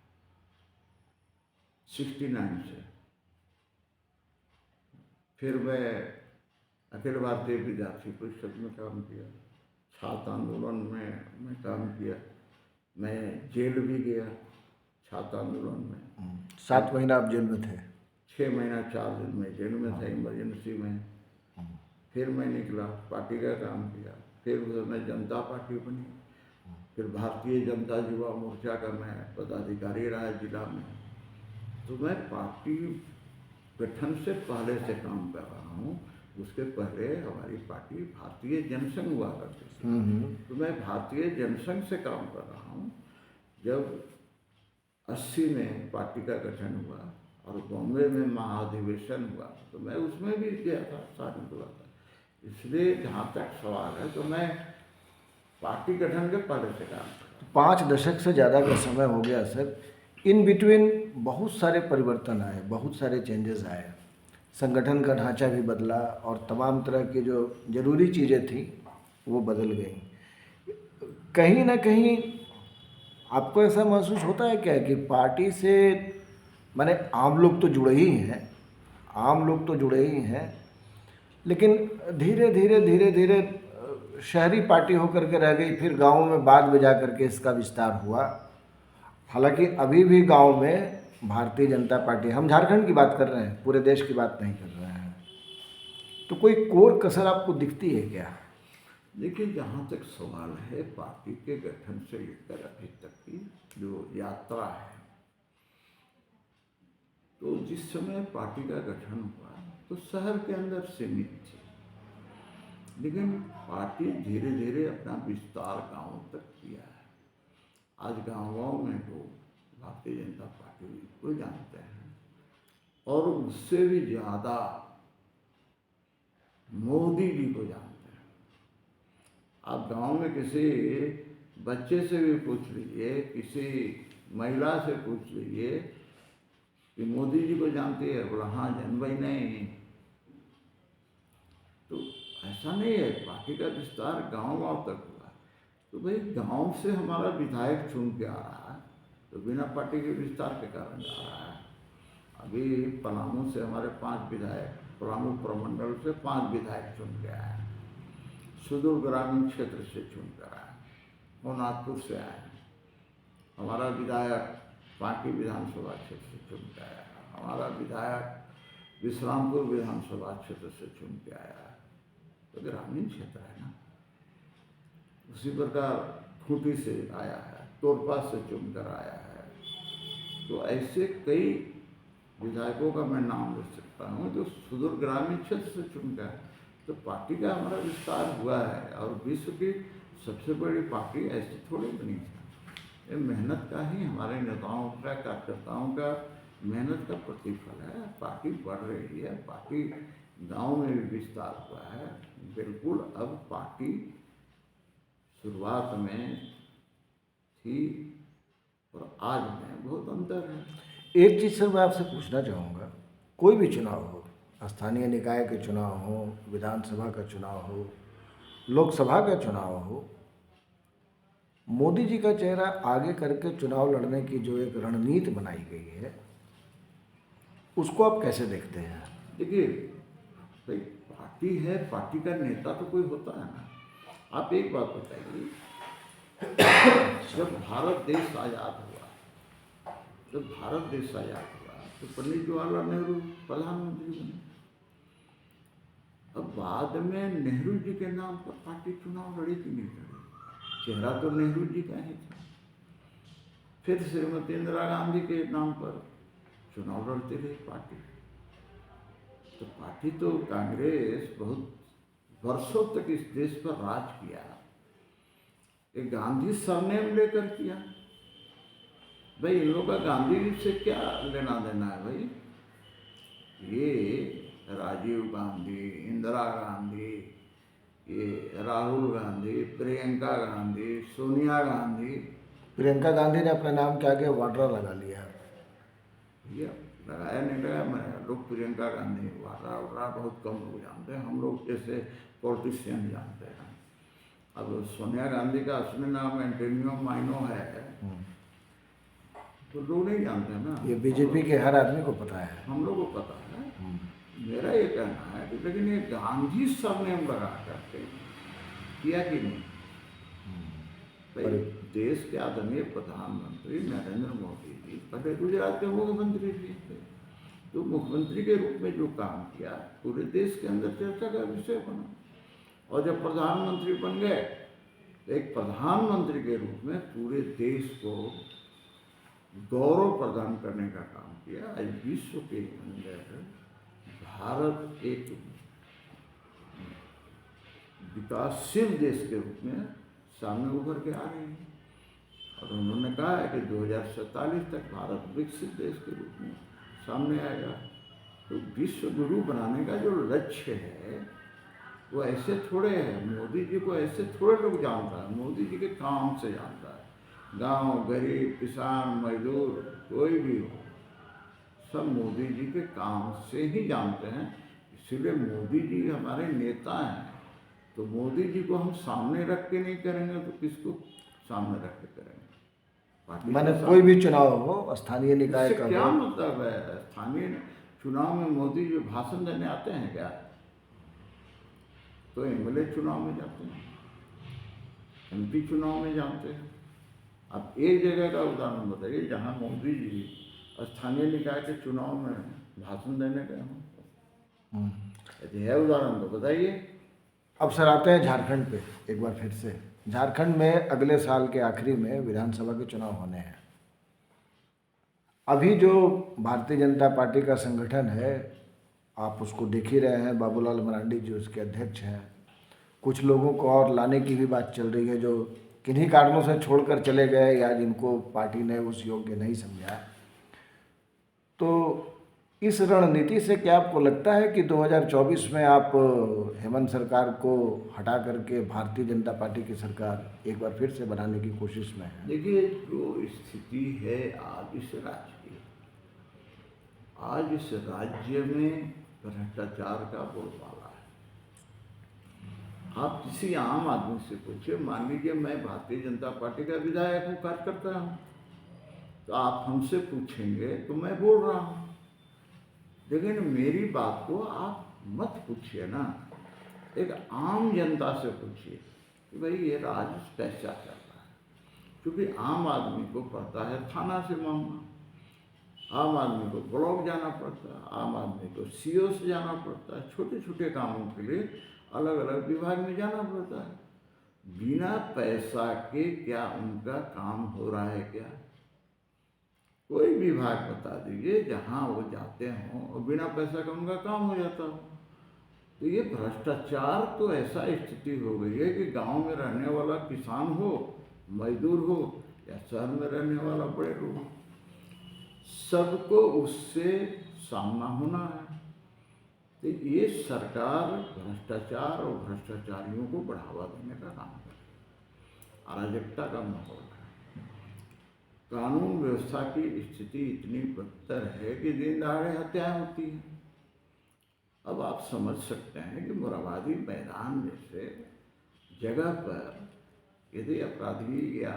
69 से। फिर मैं अखिल भारतीय विद्यार्थी परिषद में काम किया, छात्र आंदोलन में मैं काम किया, मैं जेल भी गया छात्र आंदोलन में। 7 महीना आप जेल में थे। 6 महीना 4 दिन में जेल में था, इमरजेंसी में। फिर मैं निकला, पार्टी का काम किया। फिर उस समय जनता पार्टी बनी। फिर भारतीय जनता युवा मोर्चा का मैं पदाधिकारी रहा जिला में। तो मैं पार्टी गठन से पहले से काम कर रहा हूँ। उसके पहले हमारी पार्टी भारतीय जनसंघ हुआ करती थी। तो मैं भारतीय जनसंघ से काम कर रहा हूँ। जब 80 में पार्टी का गठन हुआ और बॉम्बे में महाधिवेशन हुआ तो मैं उसमें भी गया था, शामिल हुआ था। इसलिए जहाँ तक सवाल है तो मैं पार्टी गठन के पहले से काम कर रहा हूँ। 5 दशक से ज़्यादा का समय हो गया सर। इन बिटवीन बहुत सारे परिवर्तन आए, बहुत सारे चेंजेस आए, संगठन का ढांचा भी बदला और तमाम तरह की जो ज़रूरी चीज़ें थी वो बदल गई। कहीं ना कहीं आपको ऐसा महसूस होता है क्या कि पार्टी से माने आम लोग तो जुड़े ही हैं, आम लोग तो जुड़े ही हैं, लेकिन धीरे धीरे धीरे धीरे शहरी पार्टी होकर के रह गई, फिर गाँव में बाद में जा कर के इसका विस्तार हुआ। हालांकि अभी भी गांव में भारतीय जनता पार्टी, हम झारखंड की बात कर रहे हैं, पूरे देश की बात नहीं कर रहे हैं, तो कोई कोर कसर आपको दिखती है क्या? देखिए, जहाँ तक सवाल है पार्टी के गठन से लेकर अभी तक की जो यात्रा है, तो जिस समय पार्टी का गठन हुआ तो शहर के अंदर सीमित थी, लेकिन पार्टी धीरे धीरे अपना विस्तार गांव तक किया है। आज गांव-गांव में लोग भारतीय जनता पार्टी को जानते हैं और उससे भी ज़्यादा मोदी जी को जानते हैं। आप गांव में किसी बच्चे से भी पूछ लीजिए, किसी महिला से पूछ लीजिए कि मोदी जी को जानती है, बोला हाँ जान भाई नहीं। तो ऐसा नहीं है, पार्टी का विस्तार गांव-गांव तक हुआ। तो भाई गांव से हमारा विधायक चुन के आ रहा है तो बिना पार्टी के विस्तार के कारण आ रहा है। अभी पलामू से हमारे 5 विधायक, पलामू प्रमंडल से 5 विधायक चुन के आए, सुदूर ग्रामीण क्षेत्र से चुन कर आए, होनाजपुर से आए। हमारा विधायक पार्टी विधानसभा क्षेत्र से चुन के आया, हमारा विधायक विश्रामपुर विधानसभा क्षेत्र से चुन के आया। तो ग्रामीण क्षेत्र है ना। उसी प्रकार खूंटी से आया है, तोरपा से चुनकर आया है। तो ऐसे कई विधायकों का मैं नाम ले सकता हूँ जो सुदूर ग्रामीण क्षेत्र से चुनकर। तो पार्टी का हमारा विस्तार हुआ है और विश्व की सबसे बड़ी पार्टी ऐसी थोड़ी बनी थी। ये मेहनत का ही, हमारे नेताओं का, कार्यकर्ताओं का मेहनत का प्रतिफल है। पार्टी बढ़ रही है, पार्टी गांव में भी विस्तार हुआ है। बिल्कुल अब पार्टी शुरुआत में थी और आज में बहुत अंतर है। एक चीज़ सर मैं आपसे पूछना चाहूँगा, कोई भी चुनाव हो, स्थानीय निकाय के चुनाव हो, विधानसभा का चुनाव हो, लोकसभा का चुनाव हो, मोदी जी का चेहरा आगे करके चुनाव लड़ने की जो एक रणनीति बनाई गई है उसको आप कैसे देखते हैं? देखिए भाई, पार्टी है, पार्टी का नेता तो कोई होता है ना। आप एक बात बताइए, जब भारत देश आज़ाद हुआ, जब भारत देश आज़ाद हुआ तो पंडित जवाहरलाल नेहरू प्रधानमंत्री बने। अब बाद में नेहरू जी के नाम पर पार्टी चुनाव लड़ी कि नहीं लड़ी? चेहरा तो नेहरू जी का ही था। फिर श्रीमती इंदिरा गांधी के नाम पर चुनाव लड़ती रही पार्टी। तो पार्टी तो कांग्रेस बहुत वर्षों तक इस देश पर राज किया। एक गांधी सरनेम लेकर किया। भाई इन लोगों का गांधी से क्या लेना देना है भाई? ये राजीव गांधी, इंदिरा गांधी, ये राहुल गांधी, प्रियंका गांधी, सोनिया गांधी। प्रियंका गांधी ने अपने नाम के आगे वाड्रा लगा लिया। ये लगाया नहीं लगाया, मैं लोग प्रियंका गांधी वाड्रा वाड्रा बहुत कम लोग जानते हैं। हम लोग जैसे पॉलिटिशियन जानते हैं। अब सोनिया गांधी का असली नाम एंटोनियो माइनो है तो लोग नहीं जानते हैं ना। ये बीजेपी के हर आदमी को पता है। हम लोग को पता है। मेरा ये कहना है कि लेकिन ये गांधी सरनेम लगा करके किया कि नहीं? भाई देश के आदरणीय प्रधानमंत्री नरेंद्र मोदी जी पहले गुजरात के मुख्यमंत्री जी थे, तो मुख्यमंत्री के रूप में जो काम किया पूरे देश के अंदर चर्चा का विषय बना, और जब प्रधानमंत्री बन गए तो एक प्रधानमंत्री के रूप में पूरे देश को गौरव प्रदान करने का काम किया। आज विश्व के अंदर भारत एक विकासशील देश के रूप में सामने उभर के आ रही है, और उन्होंने कहा है कि 2047 तक भारत विकसित देश के रूप में सामने आएगा। तो विश्व गुरु बनाने का जो लक्ष्य है वो ऐसे थोड़े है, मोदी जी को ऐसे थोड़े लोग जानता है, मोदी जी के काम से जानता है। गांव, गरीब, किसान, मजदूर, कोई भी हो, सब मोदी जी के काम से ही जानते हैं। इसलिए मोदी जी हमारे नेता हैं, तो मोदी जी को हम सामने रख के नहीं करेंगे तो किसको सामने रख के करेंगे? पार्टी मैंने के कोई भी चुनाव हो, स्थानीय निकाय इससे का क्या हो, मतलब है? स्थानीय चुनाव में मोदी जी भाषण देने आते हैं क्या? तो एमएलए चुनाव में जाते हैं, एमपी चुनाव में जाते हैं। अब एक जगह का उदाहरण बताइए जहां मोदी जी स्थानीय निकाय के चुनाव में भाषण देने गए हों। यदि है उदाहरण तो बताइए। अब सर आते हैं झारखंड पे एक बार फिर से। झारखंड में अगले साल के आखिरी में विधानसभा के चुनाव होने हैं। अभी जो भारतीय जनता पार्टी का संगठन है, आप उसको देख ही रहे हैं, बाबूलाल मरांडी जी उसके अध्यक्ष हैं। कुछ लोगों को और लाने की भी बात चल रही है जो किन्हीं कारणों से छोड़कर चले गए या जिनको पार्टी ने उस योग्य नहीं समझा। तो इस रणनीति से क्या आपको लगता है कि 2024 में आप हेमंत सरकार को हटा करके भारतीय जनता पार्टी की सरकार एक बार फिर से बनाने की कोशिश में है? देखिए, जो स्थिति है आज इस राज्य की, आज इस राज्य में भ्रष्टाचार का बोलबाला है। आप किसी आम आदमी से पूछिए, मान लीजिए मैं भारतीय जनता पार्टी का विधायक हूँ, कार्यकर्ता हूँ, तो आप हमसे पूछेंगे तो मैं बोल रहा हूँ, लेकिन मेरी बात को आप मत पूछिए ना, एक आम जनता से पूछिए कि भाई ये राज्य कैसा चल रहा है। क्योंकि आम आदमी को पड़ता है थाना से मामला, आम आदमी को ब्लॉक जाना पड़ता है, आम आदमी को सीओ से जाना पड़ता है, छोटे छोटे कामों के लिए अलग अलग विभाग में जाना पड़ता है। बिना पैसा के क्या उनका काम हो रहा है क्या? कोई विभाग बता दीजिए जहाँ वो जाते हों और बिना पैसा का उनका काम हो जाता हो। तो ये भ्रष्टाचार तो ऐसा स्थिति हो गई है कि गांव में रहने वाला किसान हो, मजदूर हो, या शहर में रहने वाला बड़े लोग, सबको उससे सामना होना है। तो ये सरकार भ्रष्टाचार और भ्रष्टाचारियों को बढ़ावा देने का काम करे, अराजकता का माहौल है। कानून व्यवस्था की स्थिति इतनी बदतर है कि दिन दहाड़े हत्याएं होती हैं। अब आप समझ सकते हैं कि मोरहाबादी मैदान जैसे जगह पर यदि अपराधी या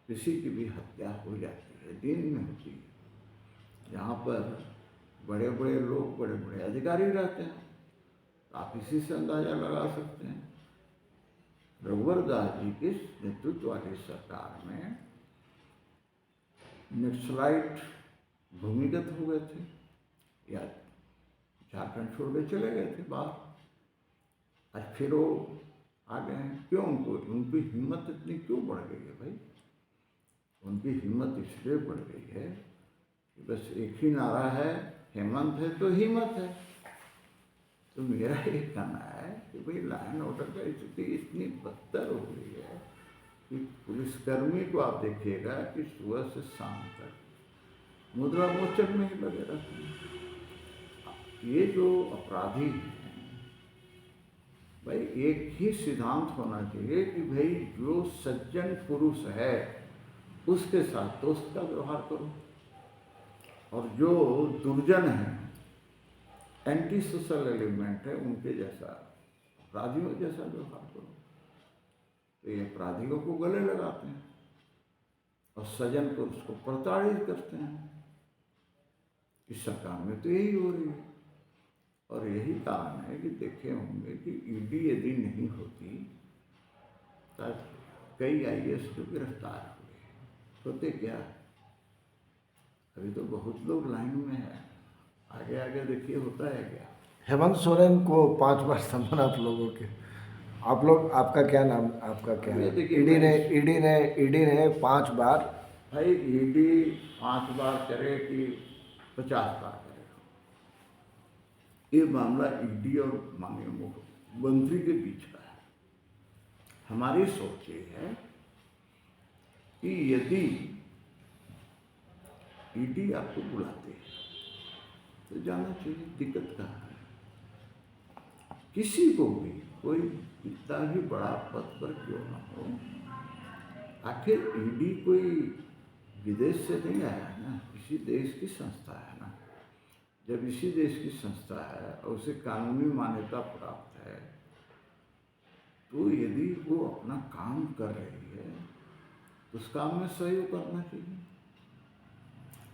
किसी की भी हत्या हो जाती है, दिन में होती है, जहाँ पर बड़े बड़े लोग, बड़े बड़े अधिकारी रहते हैं, तो आप इसी से अंदाजा लगा सकते हैं। रघुवर दास जी के नेतृत्व वाली सरकार में नक्सलाइट भूमिगत हो गए थे या झारखंड छोड़ के चले गए थे बाहर। आज फिर वो आ गए हैं। क्यों? उनकी हिम्मत इतनी क्यों बढ़ गई है भाई? उनकी हिम्मत इसलिए बढ़ गई है कि बस एक ही नारा है, हेमंत है तो हिम्मत है। तो मेरा ये कहना है कि भाई लॉ एंड ऑर्डर का स्थिति इतनी बदतर हो गई है कि पुलिसकर्मी को आप देखिएगा कि सुबह से शाम तक मुद्रा मोचन में ही लगे रहते हैं। ये जो अपराधी हैं भाई, एक ही सिद्धांत होना चाहिए कि भाई जो सज्जन पुरुष है उसके साथ दोस्त का व्यवहार करो, और जो दुर्जन है, एंटी सोशल एलिमेंट है, उनके जैसा अपराधियों जैसा व्यवहार करो। तो ये अपराधियों को गले लगाते हैं और सज्जन पुरुष को प्रताड़ित करते हैं। इस सरकार में तो यही हो रही है, और यही कारण है कि देखे होंगे कि ईडी यदि नहीं होती तो कई आईएएस तो गिरफ्तार हुए। होते क्या, अभी तो बहुत लोग लाइन में हैं, आगे आगे देखिए होता है क्या। हेमंत सोरेन को 5 बार समन आप लोगों के, आप लोग, आपका क्या नाम, आपका क्या अब ये है? देखिए ईडी ने 5 बार, भाई ईडी 5 बार करे कि 50 बार करे, ये मामला ईडी और माननीय मुख्यमंत्री के बीच का है। हमारी सोच ये है कि यदि ईडी आपको बुलाते हैं तो जाना चाहिए, दिक्कत कहाँ है। किसी को भी, कोई कितना भी बड़ा पद पर क्यों ना हो, आखिर ईडी कोई विदेश से नहीं आया है ना, इसी देश की संस्था है ना। जब इसी देश की संस्था है और उसे कानूनी मान्यता प्राप्त है, तो यदि वो अपना काम कर रही है तो उस काम में सहयोग करना चाहिए।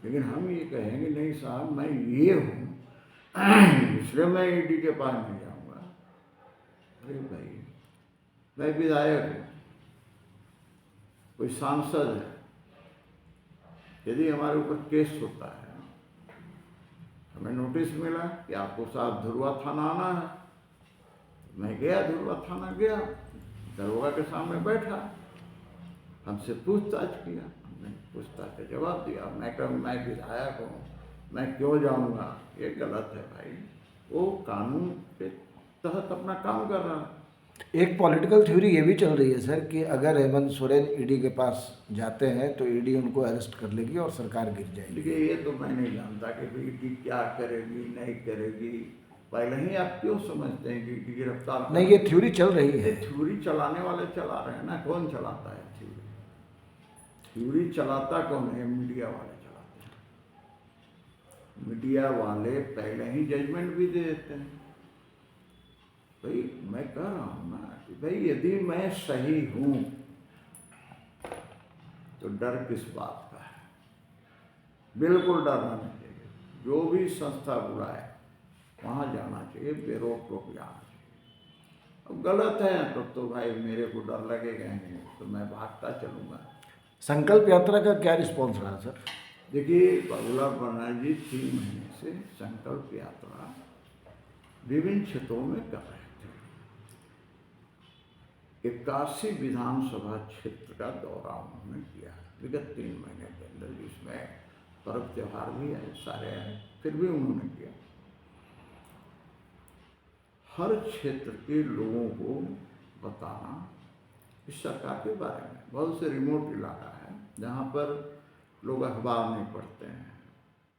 लेकिन हम ये कहेंगे नहीं साहब मैं ये हूँ इसलिए मैं ईडी के पास नहीं जाऊँगा। अरे भाई, मैं विधायक हूँ, कोई सांसद है, यदि हमारे ऊपर केस होता है, हमें नोटिस मिला कि आपको साहब धुरवा थाना आना है, मैं गया, धुरवा थाना गया, दरोगा के सामने बैठा, हमसे पूछताछ किया, हमने पूछताछ का जवाब दिया। मैं कहूँ मैं विधायक हूँ, मैं क्यों जाऊँगा, ये गलत है भाई। वो कानून के तहत अपना काम कर रहा है। एक पॉलिटिकल थ्योरी ये भी चल रही है सर कि अगर हेमंत सोरेन ईडी के पास जाते हैं तो ईडी उनको अरेस्ट कर लेगी और सरकार गिर जाएगी। देखिए ये तो मैं नहीं जानता कि ईडी क्या करेगी नहीं करेगी। पहले ही आप क्यों समझते हैं कि ईडी गिरफ्तार नहीं, ये थ्योरी चल रही है। थ्योरी चलाने वाले चला रहे हैं ना। कौन चलाता है थ्योरी? थ्योरी चलाता कौन है? मीडिया वाले चलाते हैं। मीडिया वाले पहले ही जजमेंट भी दे देते हैं। भाई मैं कह रहा हूँ ना कि भाई यदि मैं सही हूँ तो डर किस बात का है? बिल्कुल डरना नहीं चाहिए। जो भी संस्था बुलाए वहाँ जाना चाहिए, बेरोक टोक जाना चाहिए। अब गलत है तो भाई मेरे को डर लगेगा नहीं, तो मैं भागता चलूँगा। संकल्प यात्रा का क्या रिस्पॉन्स रहा सर? देखिए बाबूलाल बनर्जी 3 महीने से संकल्प यात्रा विभिन्न क्षेत्रों में कर रहे थे। 81 विधानसभा क्षेत्र का दौरा उन्होंने किया विगत 3 महीने के अंदर, जिसमें पर्व त्यौहार भी आए, सारे आए, फिर भी उन्होंने किया। हर क्षेत्र के लोगों को बताना इस सरकार के बारे में। बहुत से रिमोट इलाका है जहाँ पर लोग अखबार नहीं पढ़ते हैं,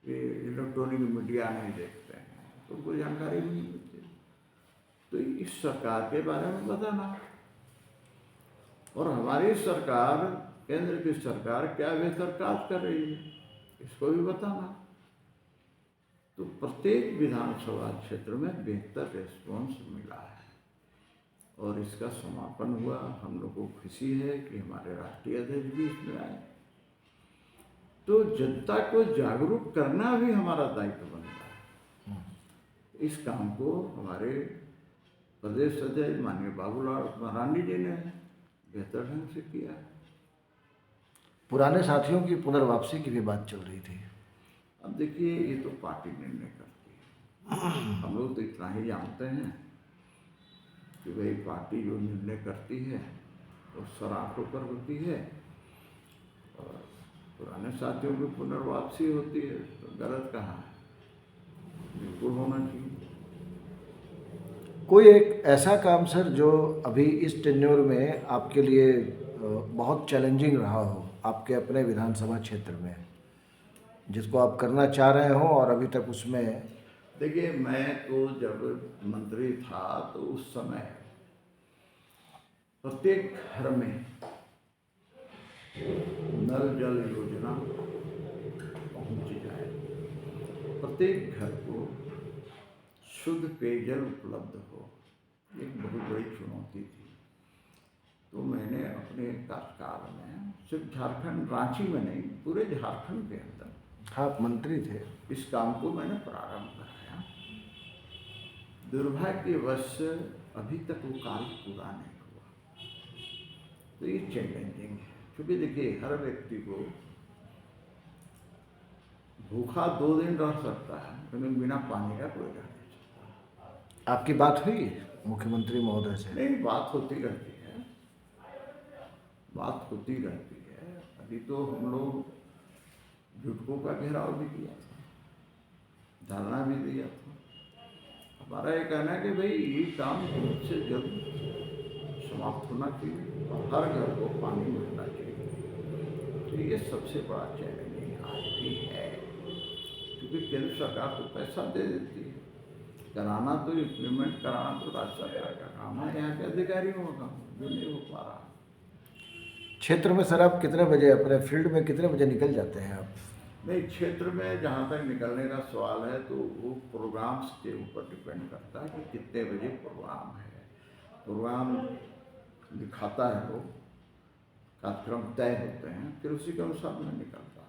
ये इलेक्ट्रॉनिक मीडिया नहीं देखते हैं, तो उनको जानकारी नहीं मिलती। तो इस सरकार के बारे में बताना, और हमारी सरकार, केंद्र की सरकार क्या बेहतर कार्य कर रही है, इसको भी बताना। तो प्रत्येक विधानसभा क्षेत्र में बेहतर रिस्पॉन्स मिला है और इसका समापन हुआ। हम लोग को खुशी है कि हमारे राष्ट्रीय अध्यक्ष भी इसमें आए। तो जनता को जागरूक करना भी हमारा दायित्व बनता है। इस काम को हमारे प्रदेश अध्यक्ष माननीय बाबूलाल मरांडी जी ने बेहतर ढंग से किया। पुराने साथियों की पुनर्वापसी की भी बात चल रही थी। अब देखिए ये तो पार्टी निर्णय करती है। हम लोग तो इतना ही जानते हैं कि भाई पार्टी जो निर्णय करती है वो सराखों पर होती है, और पुराने साथियों की पुनर्वापसी होती है, तो गलत कहाँ है? बिल्कुल होना चाहिए। कोई एक ऐसा काम सर जो अभी इस टेन्योर में आपके लिए बहुत चैलेंजिंग रहा हो आपके अपने विधानसभा क्षेत्र में, जिसको आप करना चाह रहे हो और अभी तक उसमें? देखिए मैं तो जब मंत्री था तो उस समय प्रत्येक घर में नल जल योजना पहुंच जाए, प्रत्येक घर को शुद्ध पेयजल उपलब्ध हो, एक बहुत बड़ी चुनौती थी। तो मैंने अपने कार्यकाल में सिर्फ झारखंड, रांची में नहीं, पूरे झारखंड के अंदर, आप मंत्री थे, इस काम को मैंने प्रारंभ कराया। दुर्भाग्यवश अभी तक वो कार्य पूरा नहीं हुआ। तो ये चैलेंजिंग है, क्योंकि देखिए हर व्यक्ति को भूखा 2 दिन रह सकता है, लेकिन बिना पानी का कोई रह नहीं सकता। आपकी बात हुई मुख्यमंत्री महोदय से? नहीं, बात होती रहती है, बात होती रहती है। अभी तो हम लोग जुटकों का घेराव भी किया था, धरना भी दिया था। हमारा ये कहना है कि भाई ये काम जल्द से जल्द समाप्त होना चाहिए और हर घर को पानी मिलना चाहिए। तो ये सबसे बड़ा चैलेंज आज भी है, क्योंकि केंद्र सरकार तो पैसा दे देती है, कराना तो इम्प्लीमेंट कराना तो राज्य सरकार का काम है, यहाँ के अधिकारियों का काम जो नहीं हो पा रहा। क्षेत्र में सर आप कितने बजे अपने फील्ड में कितने बजे निकल जाते हैं आप? नहीं, क्षेत्र में जहाँ तक निकलने का सवाल है तो वो प्रोग्राम्स के ऊपर डिपेंड करता है कि कितने बजे प्रोग्राम है। प्रोग्राम दिखाता है वो, कार्यक्रम तय होते हैं, फिर उसी के अनुसार मैं निकलता हूँ।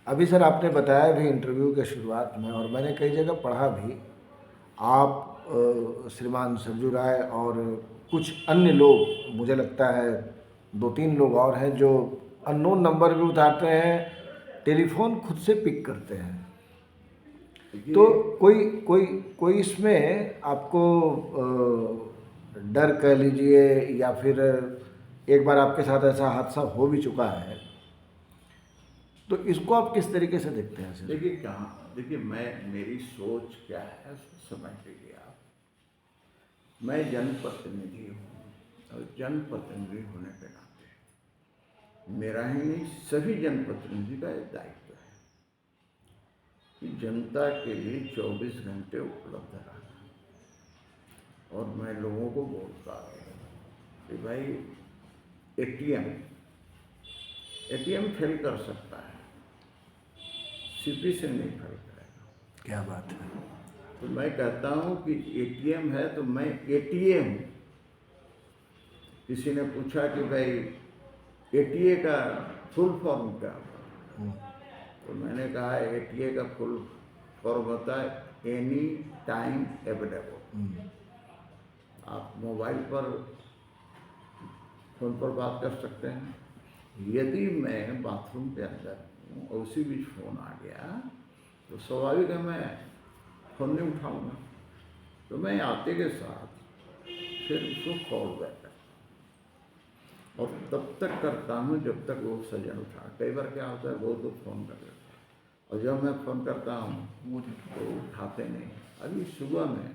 अभी सर आपने बताया भी इंटरव्यू के शुरुआत में, और मैंने कई जगह पढ़ा भी, आप श्रीमान सरजू राय और कुछ अन्य लोग, मुझे लगता है 2-3 लोग और हैं जो अननोन नंबर भी उठाते हैं, टेलीफोन खुद से पिक करते हैं। तो कोई इसमें आपको डर कह लीजिए, या फिर एक बार आपके साथ ऐसा हादसा हो भी चुका है, तो इसको आप किस तरीके से देखते हैं सर? देखिए मेरी सोच क्या है समझ लीजिए आप। मैं जनप्रतिनिधि हूँ और जनप्रतिनिधि होने के नाते मेरा ही नहीं सभी जनप्रतिनिधि का एक दायित्व है कि जनता के लिए 24 घंटे उपलब्ध रहना। और मैं लोगों को बोलता हूँ कि भाई एटीएम फेल कर सकता है, सीपी से नहीं फेल करेगा। क्या बात है! तो मैं कहता हूँ कि एटीएम है तो मैं एटीए हूँ। किसी ने पूछा कि भाई एटीए का फुल फॉर्म क्या होगा, तो मैंने कहा एटीए का फुल फॉर्म होता है एनी टाइम अवेलेबल। आप मोबाइल पर फ़ोन पर बात कर सकते हैं। यदि मैं बाथरूम के अंदर हूँ और उसी बीच फ़ोन आ गया तो स्वाभाविक है मैं फ़ोन नहीं उठाऊँगा, तो मैं आते के साथ फिर उसको कॉल बैक करता हूँ और तब तक करता हूँ जब तक वो सजन उठा। कई बार क्या होता है वो तो फ़ोन कर लेता है और जब मैं फ़ोन करता हूँ वो तो उठाते नहीं। अभी सुबह में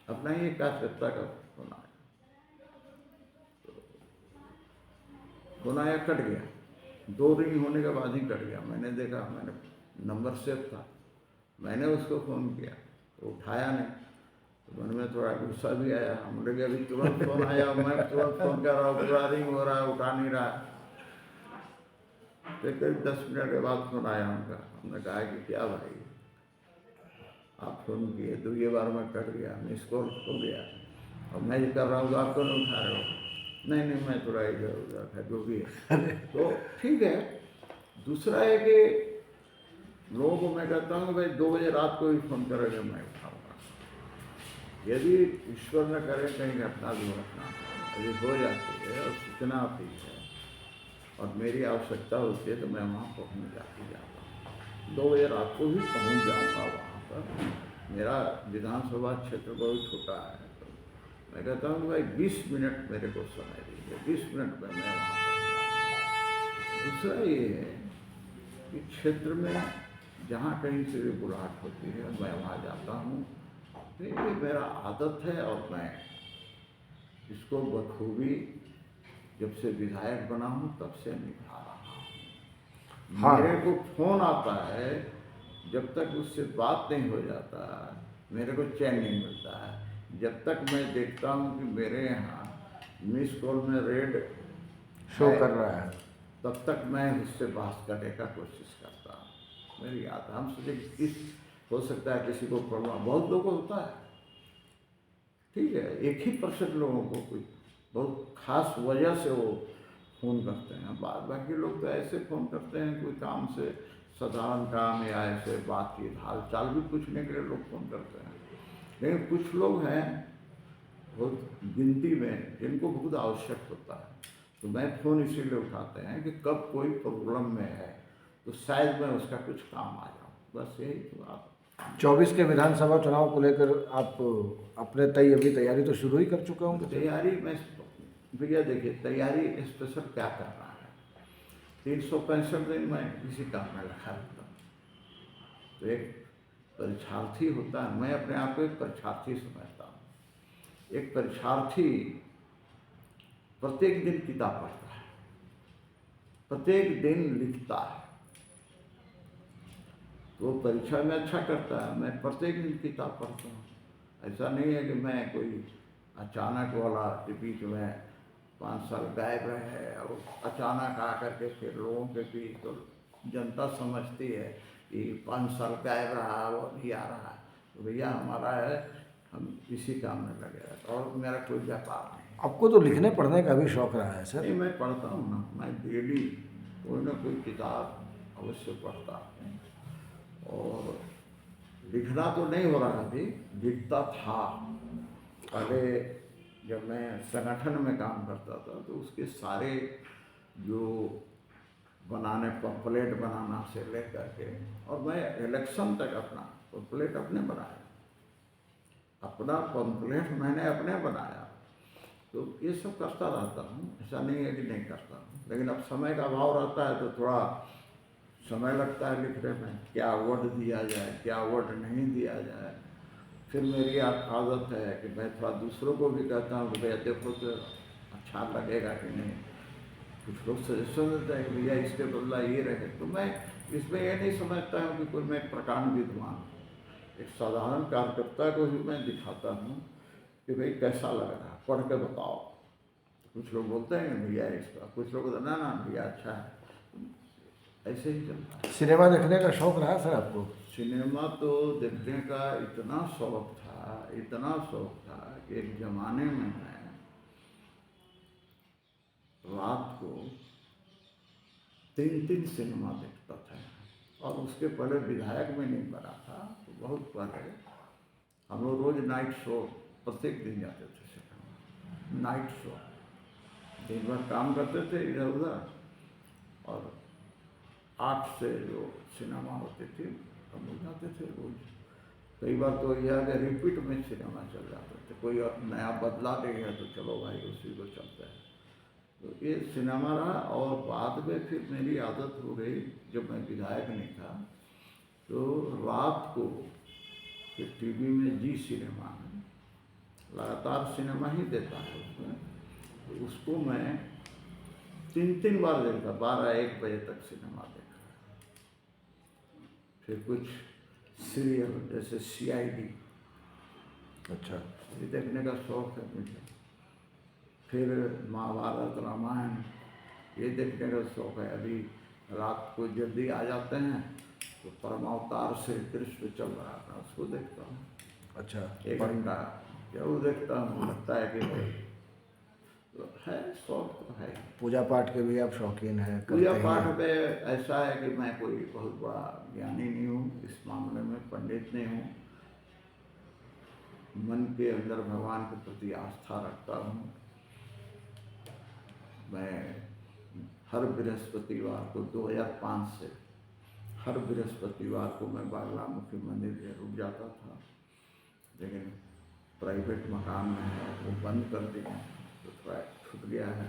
अपना ही एक कार्यकर्ता का फ़ोन आया, फ़ोन आया कट गया, 2 रिंग होने के बाद ही कट गया। मैंने देखा, मैंने नंबर सेव था, मैंने उसको फ़ोन किया तो उठाया नहीं। तो मन में थोड़ा गुस्सा भी आया, हम लोग अभी तुरंत फ़ोन आया, मैं तुरंत फ़ोन कर रहा हूँ, पूरा रिंग हो रहा है, उठा नहीं रहा। फिर करीब 10 मिनट के बाद फ़ोन आया उनका। हमने कहा कि क्या भाई आप फ़ोन किए, 2 बार में कट गया, मिस कॉल हो गया और मैं ये कर रहा हूँ तो आप क्यों नहीं उठा रहे हो? नहीं मैं थोड़ा इधर उधर था, जो भी है तो ठीक है। दूसरा है कि लोगों को मैं कहता हूँ भाई 2 बजे रात को ही फ़ोन करेंगे मैं उठाऊँगा। यदि ईश्वर न करे कहीं घटना दुर्घटना यदि हो जाती है और सूचना आती है और मेरी आवश्यकता होती है तो मैं वहाँ पहुँच जाता हूँ। 2 बजे रात को भी पहुँच जाऊँगा वहाँ पर। मेरा विधानसभा क्षेत्र बहुत छोटा है, तो मैं कहता हूँ कि भाई 20 मिनट मेरे को समय दीजिए, 20 मिनट में मैं वहाँ पहुँच जाऊँगा। दूसरा ये है कि क्षेत्र में जहाँ कहीं से भी बुलाहट होती है मैं वहाँ जाता हूँ। तो ये मेरा आदत है और मैं इसको बखूबी जब से विधायक बना हूँ तब से निभा रहा हूँ। हाँ। मेरे को फ़ोन आता है, जब तक उससे बात नहीं हो जाता मेरे को चैन नहीं मिलता है। जब तक मैं देखता हूँ कि मेरे यहाँ मिस कॉल में रेड शो कर रहा है, तब तक मैं उससे बात करने का कोशिश करता हूँ। मेरी याद हम सोचे किस हो सकता है किसी को प्रॉब्लम, बहुत लोगों को होता है, ठीक है, 1 ही % लोगों को कोई बहुत खास वजह से वो फ़ोन करते हैं। बाकी लोग तो ऐसे फ़ोन करते हैं कोई काम से, साधारण काम या ऐसे बातचीत हाल चाल भी पूछने के लिए लोग फ़ोन करते हैं। लेकिन कुछ लोग हैं बहुत गिनती में जिनको बहुत आवश्यक होता है, तो मैं फ़ोन इसीलिए उठाते हैं कि कब कोई प्रॉब्लम में है तो शायद मैं उसका कुछ काम आ जाऊँ, बस यही तो बात। 24 के विधानसभा चुनाव को लेकर आप अपने अभी तैयारी तो शुरू ही कर चुके होंगे सर? तैयारी में भैया देखिए, तैयारी स्पेशल क्या करना है, 365 दिन मैं किसी काम में लगा रहता हूँ। तो एक परीक्षार्थी होता है, मैं अपने आप को एक परीक्षार्थी समझता हूँ। एक परीक्षार्थी प्रत्येक दिन किताब पढ़ता है, प्रत्येक दिन लिखता है, तो परीक्षा में अच्छा करता है। मैं प्रत्येक दिन किताब पढ़ता हूँ। ऐसा नहीं है कि मैं कोई अचानक वाला के बीच में 5 साल गायब रहे और अचानक आकर के फिर लोगों के बीच, तो जनता समझती है कि 5 साल गायब रहा वो अभी आ रहा है। तो भैया हमारा है, हम इसी काम में लगे रहते और मेरा कोई व्यापार नहीं। आपको तो लिखने पढ़ने का भी शौक रहा है सर? नहीं, मैं पढ़ता हूँ ना, मैं डेली कोई ना कोई किताब अवश्य पढ़ता हूँ। और लिखना तो नहीं हो रहा अभी, लिखता था पहले। जब मैं संगठन में काम करता था तो उसके सारे जो बनाने, पम्पलेट बनाना से लेकर के, और मैं इलेक्शन तक अपना पम्पलेट अपने बनाया, अपना पम्पलेट मैंने अपने बनाया। तो ये सब करता रहता हूँ, ऐसा नहीं है कि नहीं करता हूँ। लेकिन अब समय का अभाव रहता है तो थोड़ा समय लगता है लिखने में, क्या वर्ड दिया जाए, क्या वर्ड नहीं दिया जाए। फिर मेरी आदत है कि मैं थोड़ा दूसरों को भी कहता हूँ कि भैया देखो तो अच्छा लगेगा कि नहीं। कुछ लोग सजेशन देते हैं कि भैया इसके बदला ये रहे, तो मैं इसमें ये नहीं समझता हूँ कि कोई मैं प्रकांड विद्वान, एक साधारण कार्यकर्ता को भी मैं दिखाता हूँ कि भाई कैसा लग रहा है, पढ़ के बताओ। कुछ लोग बोलते हैं भैया इसका, कुछ लोग बोलते ना भैया अच्छा है, ऐसे ही चलता है। सिनेमा देखने का शौक रहा सर आपको? सिनेमा तो देखने का इतना शौक था, इतना शौक था कि एक ज़माने में मैं रात को 3 सिनेमा देखता था। और उसके पहले विधायक में नहीं बना था तो बहुत पहले हम लोग रोज़ नाइट शो प्रत्येक दिन जाते थे सिनेमा, नाइट शो। दिन भर काम करते थे इधर उधर, और 8 से जो सिनेमा होते थे हम लोग जाते थे रोज। कई बार तो यह कि रिपीट में सिनेमा चल जाते थे, कोई और नया बदला दे है तो चलो भाई उसी को चलते हैं। तो ये सिनेमा रहा। और बाद में फिर मेरी आदत हो गई, जब मैं विधायक नहीं था तो रात को फिर टीवी में जी सिनेमा में लगातार सिनेमा ही देता है उसमें, तो उसको मैं 3 बार देखता, 12-1 बजे तक सिनेमा देखा। फिर कुछ सीरियल जैसे CID, अच्छा। ये देखने का शौक है मुझे। फिर महाभारत रामायण ये देखने का शौक है। अभी रात को जल्दी आ जाते हैं तो परमावतार श्री कृष्ण चल रहा था, उसको देखता हूँ। अच्छा। 1 घंटा जरूर देखता हूँ, लगता है कि भाई तो है, शौक तो है। पूजा पाठ के भी आप शौकीन हैं? पूजा करते पाठ हैं? में ऐसा है कि मैं कोई बहुत बड़ा ज्ञानी नहीं हूँ, इस मामले में पंडित नहीं हूँ। मन के अंदर भगवान के प्रति आस्था रखता हूँ। मैं हर बृहस्पतिवार को 2005 से हर बृहस्पतिवार को मैं बागलामुखी मंदिर जरूर जाता था, लेकिन प्राइवेट मकान में है वो बंद कर दिया तो थोड़ा छूट गया है।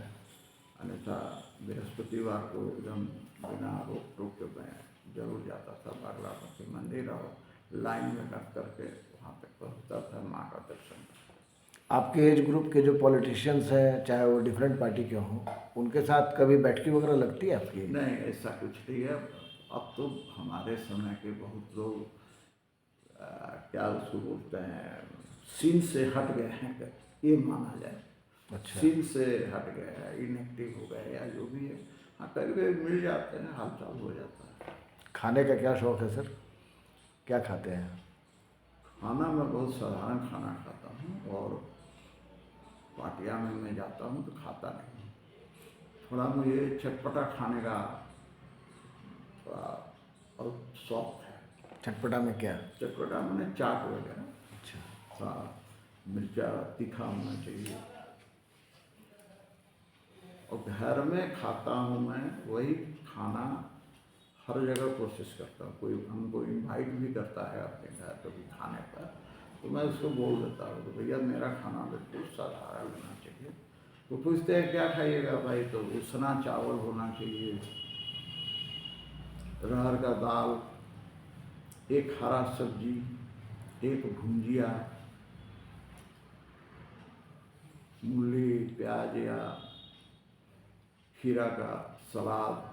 अन्यथा बृहस्पतिवार को एकदम बिना रोक टोक के मैं जरूर जाता था बागलामुखी मंदिर, और लाइन में लग करके वहाँ पे पहुँचता था माँ का दर्शन। आपके एज ग्रुप के जो पॉलिटिशियंस हैं, चाहे वो डिफरेंट पार्टी के हों, उनके साथ कभी बैठकी वगैरह लगती है आपकी? नहीं, ऐसा कुछ नहीं है। अब तो हमारे समय के बहुत लोग क्या उसको बोलते हैं, सीन से हट गए हैं, ये माना जाए। अच्छा। सीन से हट गए हैं, इनएक्टिव हो गए या जो भी है। हाँ, कभी कभी मिल जाते हैं, हालचाल हो जाता है। खाने का क्या शौक है सर? क्या खाते हैं? खाना मैं बहुत साधारण खाना खाता हूँ, और पार्टियाँ में मैं जाता हूँ तो खाता नहीं। थोड़ा मुझे चटपटा खाने का थोड़ा और शौक है। चटपटा में क्या? चटपटा मैंने चाट वगैरह, अच्छा। थोड़ा मिर्चा तीखा होना चाहिए। और घर में खाता हूँ मैं वही खाना हर जगह कोशिश करता हूँ। कोई हमको इनवाइट भी करता है अपने घर कभी खाने पर, तो मैं उसको बोल देता हूँ कि भैया मेरा खाना बिल्कुल साधारण होना चाहिए। तो पूछते हैं क्या खाइएगा भाई, तो उसना चावल होना चाहिए, अरहर का दाल, एक हरा सब्जी, एक भुंजिया, मूली प्याज या खीरा का सलाद,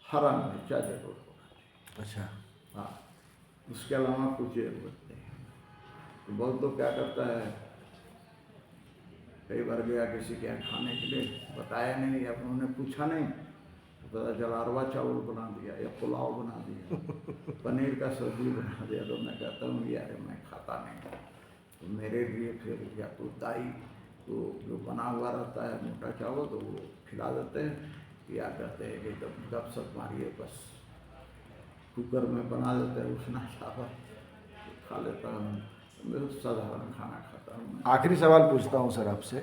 हरा मिर्चा जरूर होना चाहिए। अच्छा। हाँ, उसके अलावा कुछ जरूरत नहीं है। तो बहुत लोग क्या करता है, कई बार गया किसी के यहाँ खाने के लिए, बताया नहीं या उन्होंने पूछा नहीं, तो पता चला अरवा चावल बना दिया या पुलाव बना दिया, पनीर का सब्जी बना दिया। तो मैं कहता हूँ यार मैं खाता नहीं। तो मेरे लिए फिर या तो दाई तो जो बना हुआ रहता है मोटा चावल तो वो खिला देते हैं, या कहते हैं कि एकदम गपशप मारिए, बस कुकर में बना देते हैं उसना चावल, तो खा लेता हूँ। मैं साधारण खाना खाता हूँ। आखिरी सवाल पूछता हूँ सर आपसे,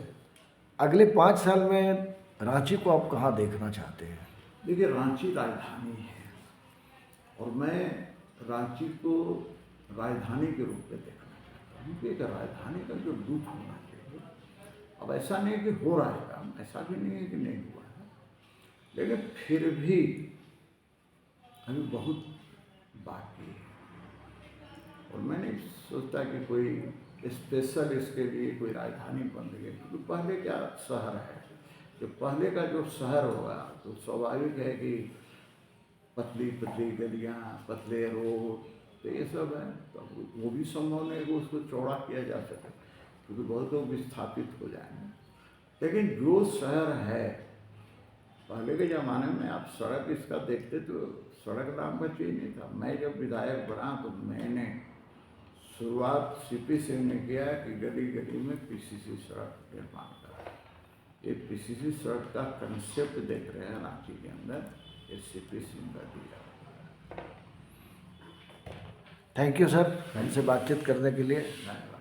अगले 5 साल में रांची को आप कहाँ देखना चाहते हैं? देखिए रांची राजधानी है और मैं रांची को राजधानी के रूप में देखना चाहता हूँ कि एक राजधानी का जो रूप होना चाहिए। अब ऐसा नहीं कि हो रहा है काम, ऐसा भी नहीं है कि नहीं हुआ है, लेकिन फिर भी अभी बहुत बाकी है। और मैं नहीं सोचता कि कोई स्पेशल इसके लिए कोई राजधानी बन रही है, क्योंकि पहले क्या शहर है, जो पहले का जो शहर होगा तो स्वाभाविक है कि पतली पतली गलियाँ, पतले रोड, तो ये सब है। तो वो भी संभव नहीं कि उसको चौड़ा किया जा सके, क्योंकि बहुत लोग विस्थापित हो जाएंगे। लेकिन जो शहर है पहले के ज़माने में, आप सड़क इसका देखते तो सड़क नाम का चीज़ नहीं था। मैं जब विधायक बना तो मैंने शुरुआत सीपी सिंह ने किया कि गली गली में पीसीसी सड़क निर्माण करा। ये पीसीसी सड़क का कंसेप्ट देख रहे हैं रांची के अंदर, ये सीपी सिंह का दिया। थैंक यू सर, हमसे बातचीत करने के लिए। धन्यवाद।